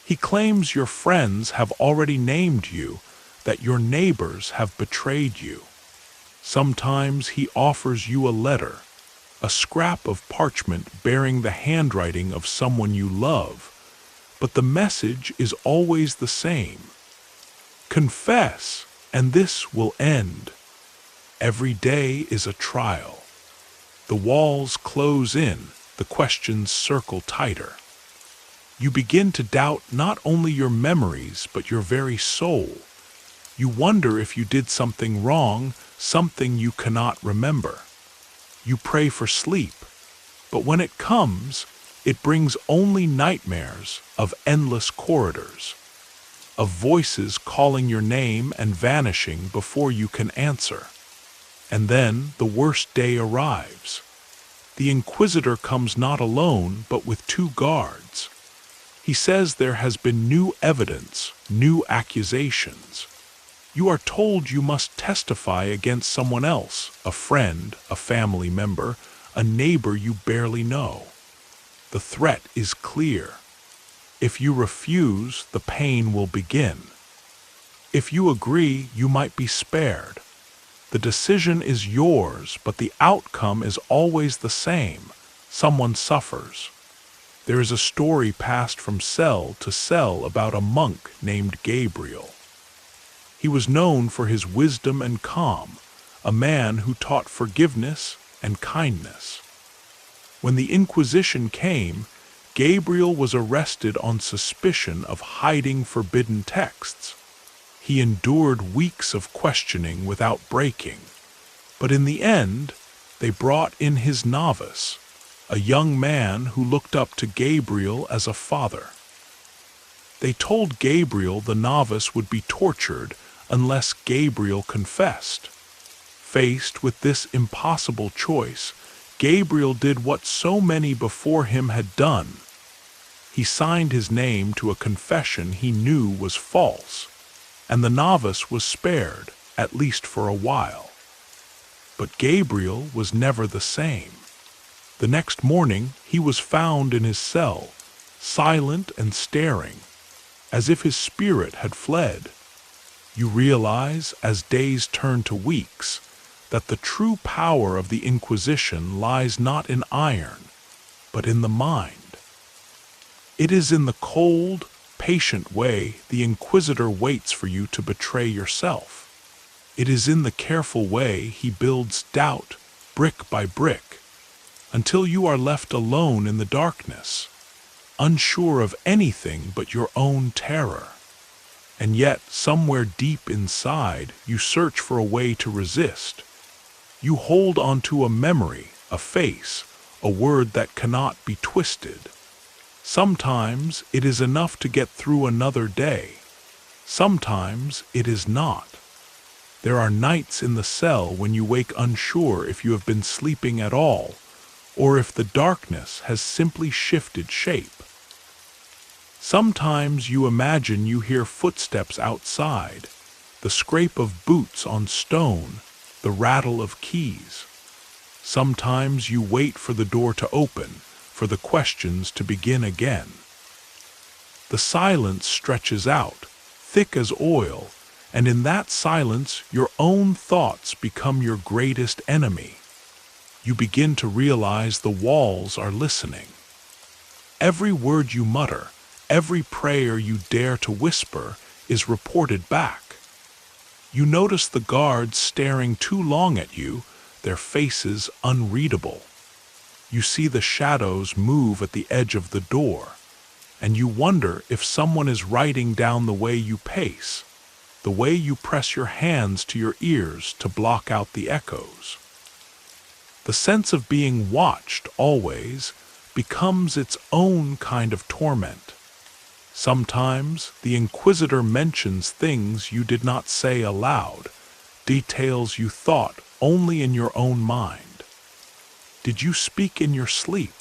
He claims your friends have already named you, that your neighbors have betrayed you. Sometimes he offers you a letter, a scrap of parchment bearing the handwriting of someone you love, but the message is always the same. Confess, and this will end. Every day is a trial. The walls close in, the questions circle tighter. You begin to doubt not only your memories, but your very soul. You wonder if you did something wrong, something you cannot remember. You pray for sleep, but when it comes, it brings only nightmares of endless corridors, of voices calling your name and vanishing before you can answer. And then the worst day arrives. The Inquisitor comes not alone, but with 2 guards. He says there has been new evidence, new accusations. You are told you must testify against someone else, a friend, a family member, a neighbor you barely know. The threat is clear. If you refuse, the pain will begin. If you agree, you might be spared. The decision is yours, but the outcome is always the same. Someone suffers. There is a story passed from cell to cell about a monk named Gabriel. He was known for his wisdom and calm, a man who taught forgiveness and kindness. When the Inquisition came, Gabriel was arrested on suspicion of hiding forbidden texts. He endured weeks of questioning without breaking, but in the end, they brought in his novice, a young man who looked up to Gabriel as a father. They told Gabriel the novice would be tortured unless Gabriel confessed. Faced with this impossible choice, Gabriel did what so many before him had done. He signed his name to a confession he knew was false, and the novice was spared, at least for a while. But Gabriel was never the same. The next morning, he was found in his cell, silent and staring, as if his spirit had fled. You realize, as days turn to weeks, that the true power of the Inquisition lies not in iron, but in the mind. It is in the cold, patient way the Inquisitor waits for you to betray yourself. It is in the careful way he builds doubt, brick by brick, until you are left alone in the darkness, unsure of anything but your own terror. And yet, somewhere deep inside, you search for a way to resist. You hold onto a memory, a face, a word that cannot be twisted. Sometimes it is enough to get through another day. Sometimes it is not. There are nights in the cell when you wake unsure if you have been sleeping at all, or if the darkness has simply shifted shape. Sometimes you imagine you hear footsteps outside, the scrape of boots on stone, the rattle of keys. Sometimes you wait for the door to open, for the questions to begin again. The silence stretches out, thick as oil, and in that silence your own thoughts become your greatest enemy. You begin to realize the walls are listening. Every word you mutter, every prayer you dare to whisper is reported back. You notice the guards staring too long at you, their faces unreadable. You see the shadows move at the edge of the door, and you wonder if someone is writing down the way you pace, the way you press your hands to your ears to block out the echoes. The sense of being watched always becomes its own kind of torment. Sometimes the Inquisitor mentions things you did not say aloud, details you thought only in your own mind. Did you speak in your sleep?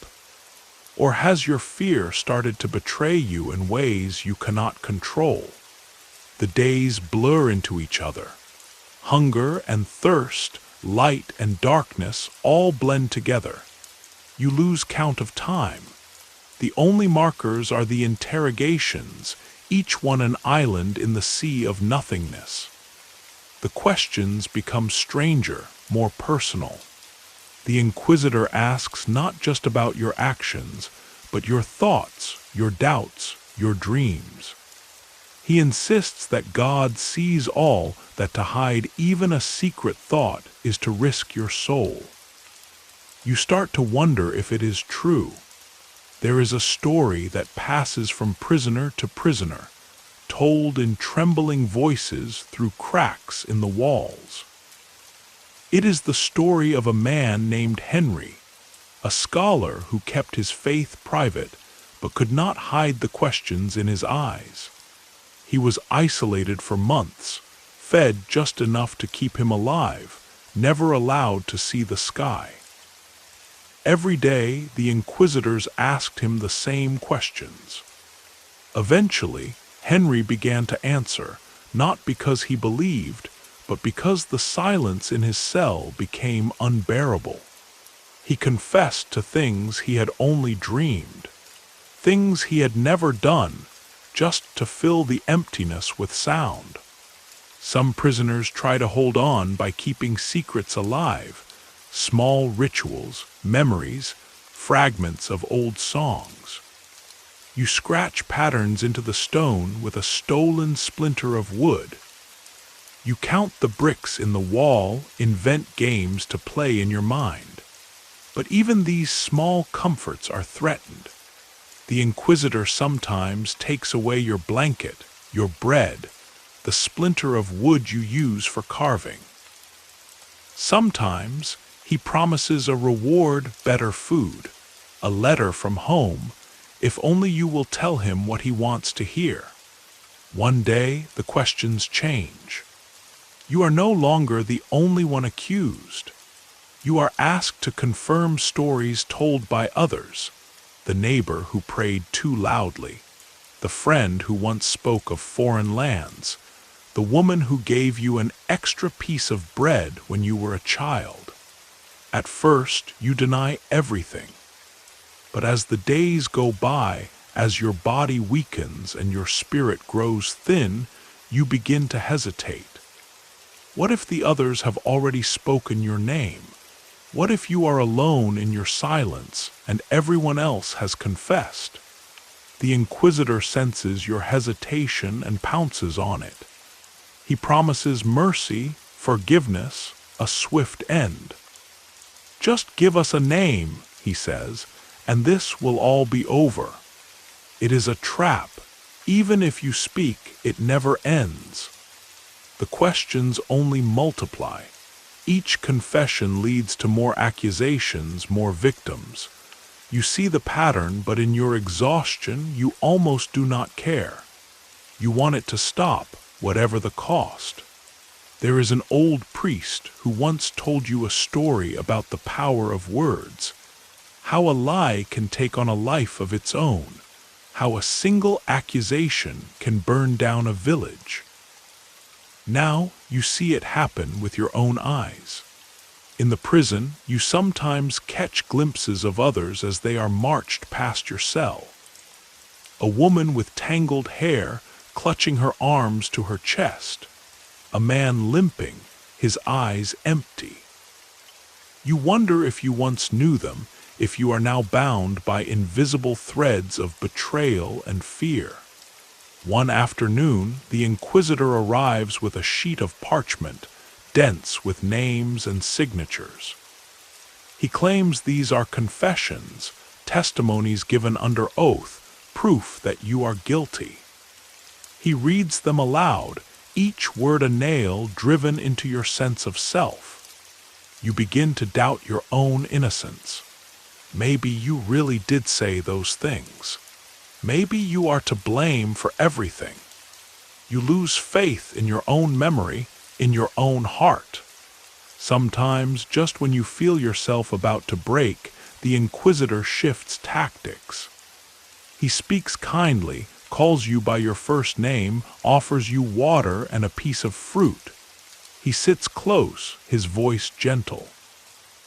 Or has your fear started to betray you in ways you cannot control? The days blur into each other. Hunger and thirst, light and darkness all blend together. You lose count of time. The only markers are the interrogations, each one an island in the sea of nothingness. The questions become stranger, more personal. The Inquisitor asks not just about your actions, but your thoughts, your doubts, your dreams. He insists that God sees all, that to hide even a secret thought is to risk your soul. You start to wonder if it is true. There is a story that passes from prisoner to prisoner, told in trembling voices through cracks in the walls. It is the story of a man named Henry, a scholar who kept his faith private but could not hide the questions in his eyes. He was isolated for months, fed just enough to keep him alive, never allowed to see the sky. Every day the Inquisitors asked him the same questions. Eventually, Henry began to answer, not because he believed, but because the silence in his cell became unbearable. He confessed to things he had only dreamed, things he had never done, just to fill the emptiness with sound. Some prisoners try to hold on by keeping secrets alive, small rituals, memories, fragments of old songs. You scratch patterns into the stone with a stolen splinter of wood. You count the bricks in the wall, invent games to play in your mind. But even these small comforts are threatened. The Inquisitor sometimes takes away your blanket, your bread, the splinter of wood you use for carving. Sometimes he promises a reward, better food, a letter from home, if only you will tell him what he wants to hear. One day the questions change. You are no longer the only one accused. You are asked to confirm stories told by others, the neighbor who prayed too loudly, the friend who once spoke of foreign lands, the woman who gave you an extra piece of bread when you were a child. At first, you deny everything. But as the days go by, as your body weakens and your spirit grows thin, you begin to hesitate. What if the others have already spoken your name? What if you are alone in your silence and everyone else has confessed? The Inquisitor senses your hesitation and pounces on it. He promises mercy, forgiveness, a swift end. Just give us a name, he says, and this will all be over. It is a trap. Even if you speak, it never ends. The questions only multiply. Each confession leads to more accusations, more victims. You see the pattern, but in your exhaustion, you almost do not care. You want it to stop, whatever the cost. There is an old priest who once told you a story about the power of words, how a lie can take on a life of its own, how a single accusation can burn down a village. Now you see it happen with your own eyes. In the prison, you sometimes catch glimpses of others as they are marched past your cell. A woman with tangled hair clutching her arms to her chest. A man limping, his eyes empty. You wonder if you once knew them, if you are now bound by invisible threads of betrayal and fear. One afternoon, the Inquisitor arrives with a sheet of parchment, dense with names and signatures. He claims these are confessions, testimonies given under oath, proof that you are guilty. He reads them aloud, each word a nail driven into your sense of self. You begin to doubt your own innocence. Maybe you really did say those things. Maybe you are to blame for everything. You lose faith in your own memory, in your own heart. Sometimes, just when you feel yourself about to break, the Inquisitor shifts tactics. He speaks kindly, calls you by your first name, offers you water and a piece of fruit. He sits close, his voice gentle.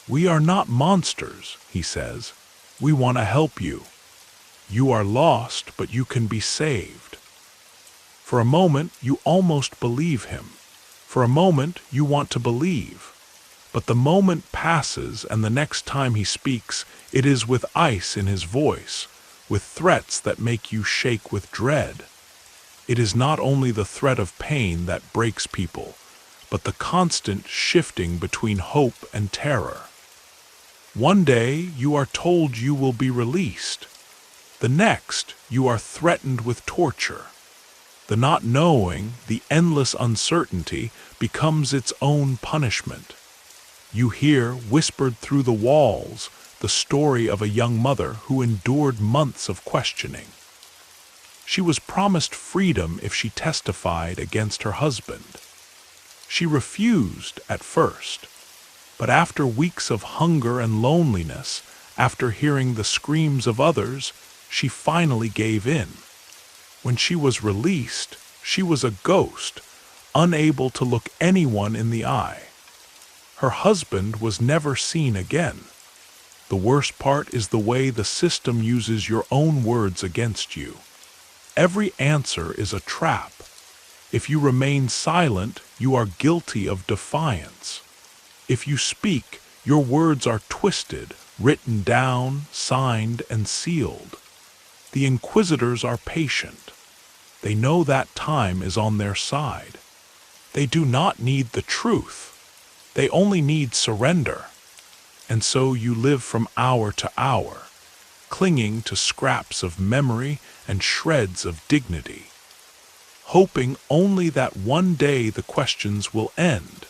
"We are not monsters," he says. "We want to help you. You are lost, but you can be saved." For a moment, you almost believe him. For a moment, you want to believe. But the moment passes, and the next time he speaks, it is with ice in his voice, with threats that make you shake with dread. It is not only the threat of pain that breaks people, but the constant shifting between hope and terror. One day you are told you will be released. The next you are threatened with torture. The not knowing, the endless uncertainty, becomes its own punishment. You hear, whispered through the walls, the story of a young mother who endured months of questioning. She was promised freedom if she testified against her husband. She refused at first, but after weeks of hunger and loneliness, after hearing the screams of others, she finally gave in. When she was released, she was a ghost, unable to look anyone in the eye. Her husband was never seen again. The worst part is the way the system uses your own words against you. Every answer is a trap. If you remain silent, you are guilty of defiance. If you speak, your words are twisted, written down, signed, and sealed. The Inquisitors are patient. They know that time is on their side. They do not need the truth. They only need surrender. And so you live from hour to hour, clinging to scraps of memory and shreds of dignity, hoping only that one day the questions will end,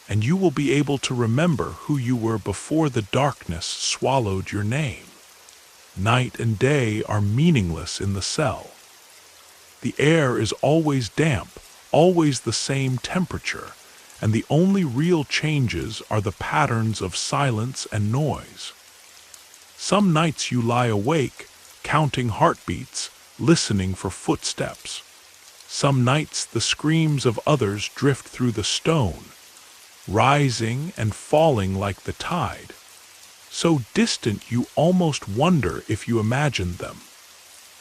and you will be able to remember who you were before the darkness swallowed your name. Night and day are meaningless in the cell. The air is always damp, always the same temperature, and the only real changes are the patterns of silence and noise. Some nights you lie awake, counting heartbeats, listening for footsteps. Some nights the screams of others drift through the stone, rising and falling like the tide, so distant you almost wonder if you imagined them.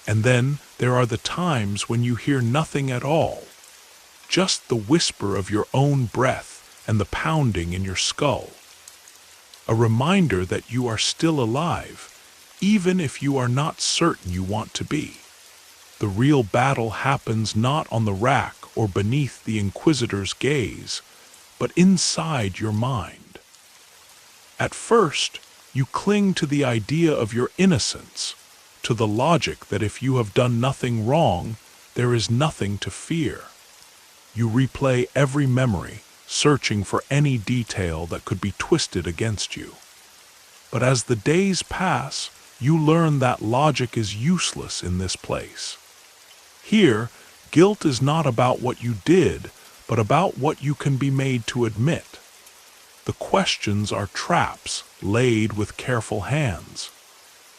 And then there are the times when you hear nothing at all, just the whisper of your own breath and the pounding in your skull. A reminder that you are still alive, even if you are not certain you want to be. The real battle happens not on the rack or beneath the Inquisitor's gaze, but inside your mind. At first, you cling to the idea of your innocence, to the logic that if you have done nothing wrong, there is nothing to fear. You replay every memory, searching for any detail that could be twisted against you. But as the days pass, you learn that logic is useless in this place. Here, guilt is not about what you did, but about what you can be made to admit. The questions are traps laid with careful hands.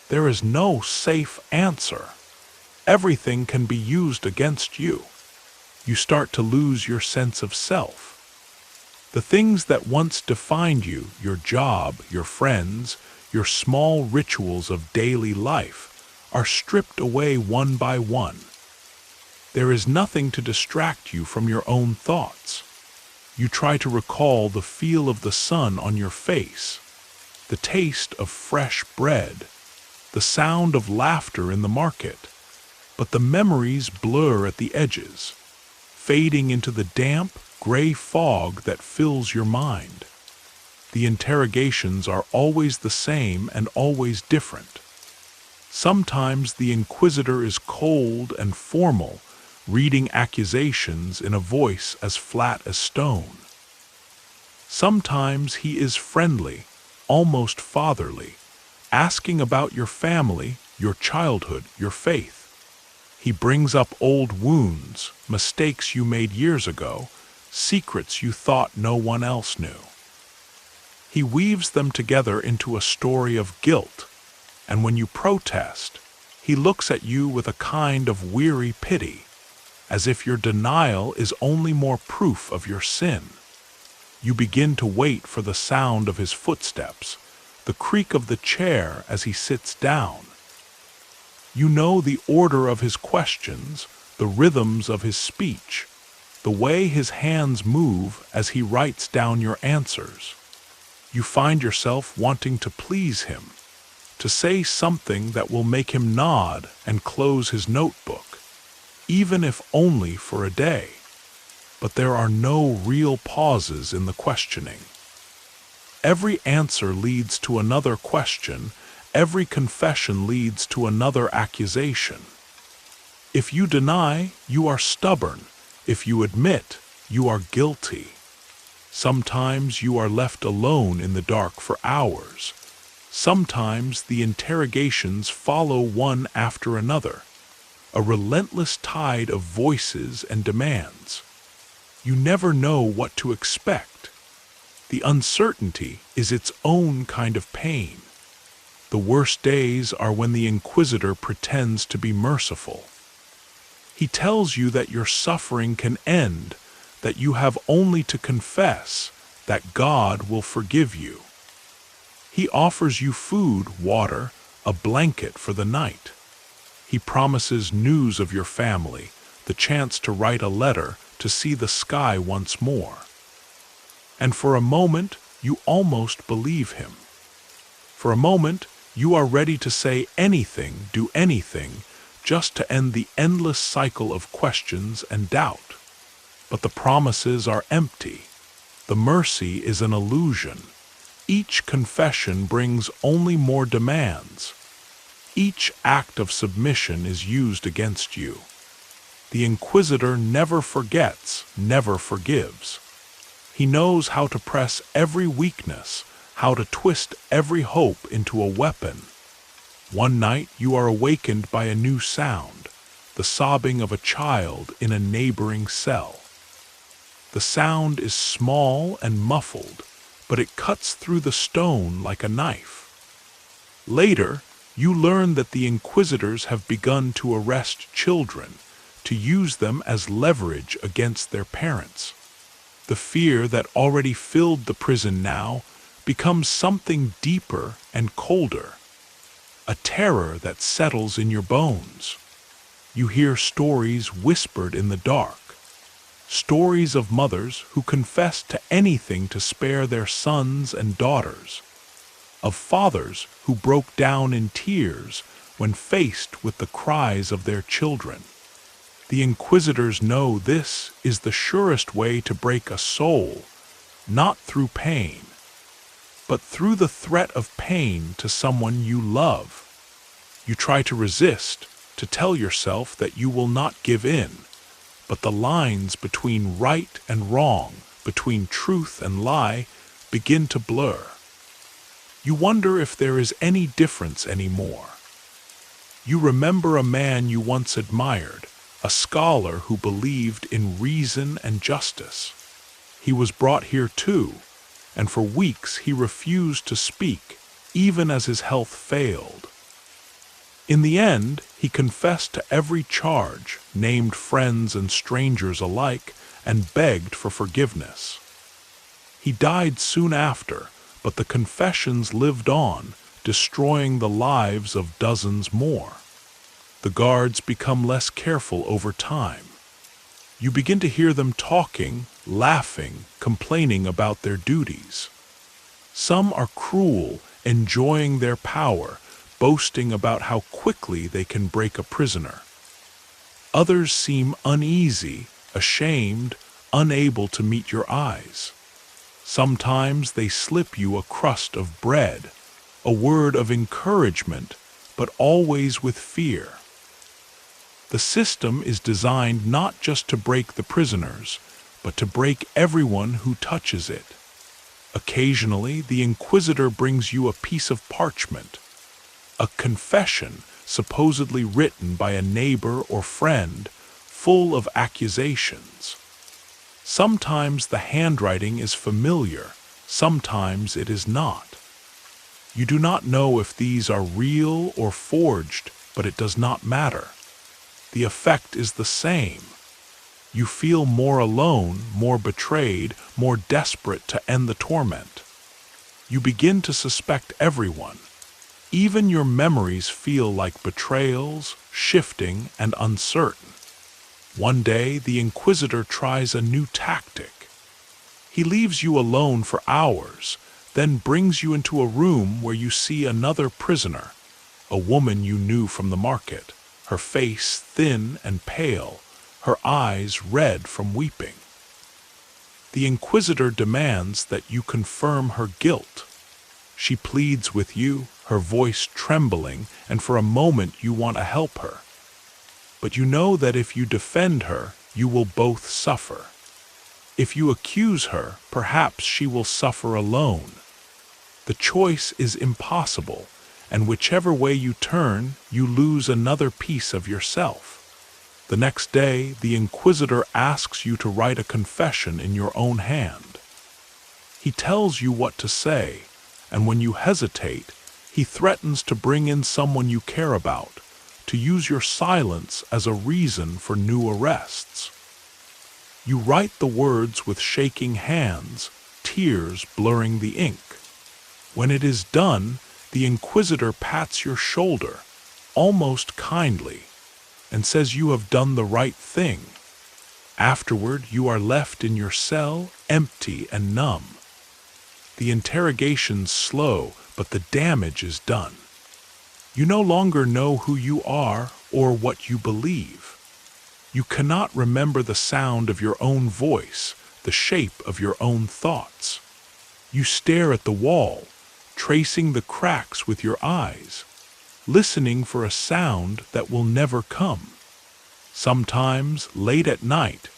There is no safe answer. Everything can be used against you. You start to lose your sense of self. The things that once defined you, your job, your friends, your small rituals of daily life, are stripped away one by one. There is nothing to distract you from your own thoughts. You try to recall the feel of the sun on your face, the taste of fresh bread, the sound of laughter in the market, but the memories blur at the edges, fading into the damp, gray fog that fills your mind. The interrogations are always the same and always different. Sometimes the inquisitor is cold and formal, reading accusations in a voice as flat as stone. Sometimes he is friendly, almost fatherly, asking about your family, your childhood, your faith. He brings up old wounds, mistakes you made years ago, secrets you thought no one else knew. He weaves them together into a story of guilt, and when you protest, he looks at you with a kind of weary pity, as if your denial is only more proof of your sin. You begin to wait for the sound of his footsteps, the creak of the chair as he sits down. You know the order of his questions, the rhythms of his speech, the way his hands move as he writes down your answers. You find yourself wanting to please him, to say something that will make him nod and close his notebook, even if only for a day. But there are no real pauses in the questioning. Every answer leads to another question, every confession leads to another accusation. If you deny, you are stubborn. If you admit, you are guilty. Sometimes you are left alone in the dark for hours. Sometimes the interrogations follow one after another, a relentless tide of voices and demands. You never know what to expect. The uncertainty is its own kind of pain. The worst days are when the inquisitor pretends to be merciful. He tells you that your suffering can end, that you have only to confess, that God will forgive you. He offers you food, water, a blanket for the night. He promises news of your family, the chance to write a letter, to see the sky once more. And for a moment, you almost believe him. For a moment, you are ready to say anything, do anything, just to end the endless cycle of questions and doubt. But the promises are empty. The mercy is an illusion. Each confession brings only more demands. Each act of submission is used against you. The inquisitor never forgets, never forgives. He knows how to press every weakness, how to twist every hope into a weapon. One night you are awakened by a new sound, the sobbing of a child in a neighboring cell. The sound is small and muffled, but it cuts through the stone like a knife. Later, you learn that the inquisitors have begun to arrest children, to use them as leverage against their parents. The fear that already filled the prison now becomes something deeper and colder, a terror that settles in your bones. You hear stories whispered in the dark, stories of mothers who confessed to anything to spare their sons and daughters, of fathers who broke down in tears when faced with the cries of their children. The inquisitors know this is the surest way to break a soul, not through pain, but through the threat of pain to someone you love. You try to resist, to tell yourself that you will not give in, but the lines between right and wrong between truth and lie begin to blur. You wonder if there is any difference anymore. You remember a man you once admired, a scholar who believed in reason and justice. He was brought here too, and for weeks he refused to speak, even as his health failed. In the end, he confessed to every charge, named friends and strangers alike, and begged for forgiveness. He died soon after, but the confessions lived on, destroying the lives of dozens more. The guards become less careful over time. You begin to hear them talking, laughing, complaining about their duties. Some are cruel, enjoying their power, boasting about how quickly they can break a prisoner. Others seem uneasy, ashamed, unable to meet your eyes. Sometimes they slip you a crust of bread, a word of encouragement, but always with fear. The system is designed not just to break the prisoners, but to break everyone who touches it. Occasionally, the Inquisitor brings you a piece of parchment, a confession supposedly written by a neighbor or friend, full of accusations. Sometimes the handwriting is familiar, sometimes it is not. You do not know if these are real or forged, but it does not matter. The effect is the same. You feel more alone, more betrayed, more desperate to end the torment. You begin to suspect everyone. Even your memories feel like betrayals, shifting and uncertain. One day, the Inquisitor tries a new tactic. He leaves you alone for hours, then brings you into a room where you see another prisoner, a woman you knew from the market, her face thin and pale, her eyes red from weeping. The Inquisitor demands that you confirm her guilt. She pleads with you, her voice trembling, and for a moment you want to help her. But you know that if you defend her, you will both suffer. If you accuse her, perhaps she will suffer alone. The choice is impossible, and whichever way you turn, you lose another piece of yourself. The next day, the Inquisitor asks you to write a confession in your own hand. He tells you what to say, and when you hesitate, he threatens to bring in someone you care about, to use your silence as a reason for new arrests. You write the words with shaking hands, tears blurring the ink. When it is done, the Inquisitor pats your shoulder, almost kindly, and says you have done the right thing. Afterward, you are left in your cell, empty and numb. The interrogation's slow, but the damage is done. You no longer know who you are or what you believe. You cannot remember the sound of your own voice, the shape of your own thoughts. You stare at the wall, tracing the cracks with your eyes, listening for a sound that will never come. Sometimes, late at night,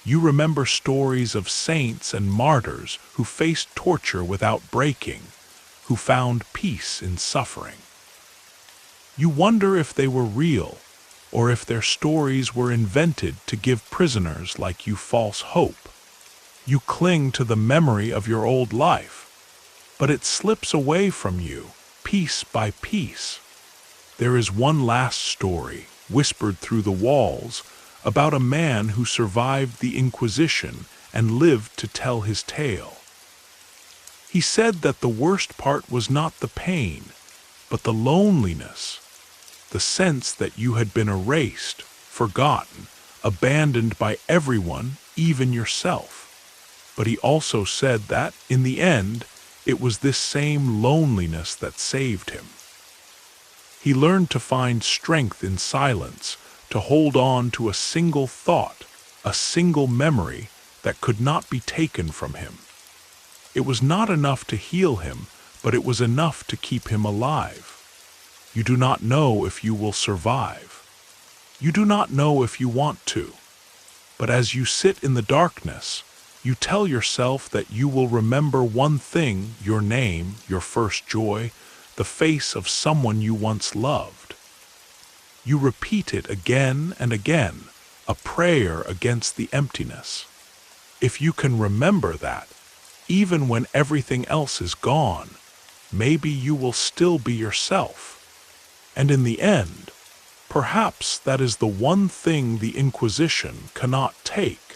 you remember stories of saints and martyrs who faced torture without breaking, who found peace in suffering. You wonder if they were real, or if their stories were invented to give prisoners like you false hope. You cling to the memory of your old life, but it slips away from you, piece by piece. There is one last story, whispered through the walls, about a man who survived the Inquisition and lived to tell his tale. He said that the worst part was not the pain, but the loneliness, the sense that you had been erased, forgotten, abandoned by everyone, even yourself. But he also said that, in the end, it was this same loneliness that saved him. He learned to find strength in silence, to hold on to a single thought, a single memory that could not be taken from him. It was not enough to heal him, but it was enough to keep him alive. You do not know if you will survive. You do not know if you want to. But as you sit in the darkness, You tell yourself that you will remember one thing: your name, your first joy, the face of someone you once loved. You repeat it again and again, a prayer against the emptiness. If you can remember that, even when everything else is gone, maybe you will still be yourself. And in the end, perhaps that is the one thing the Inquisition cannot take.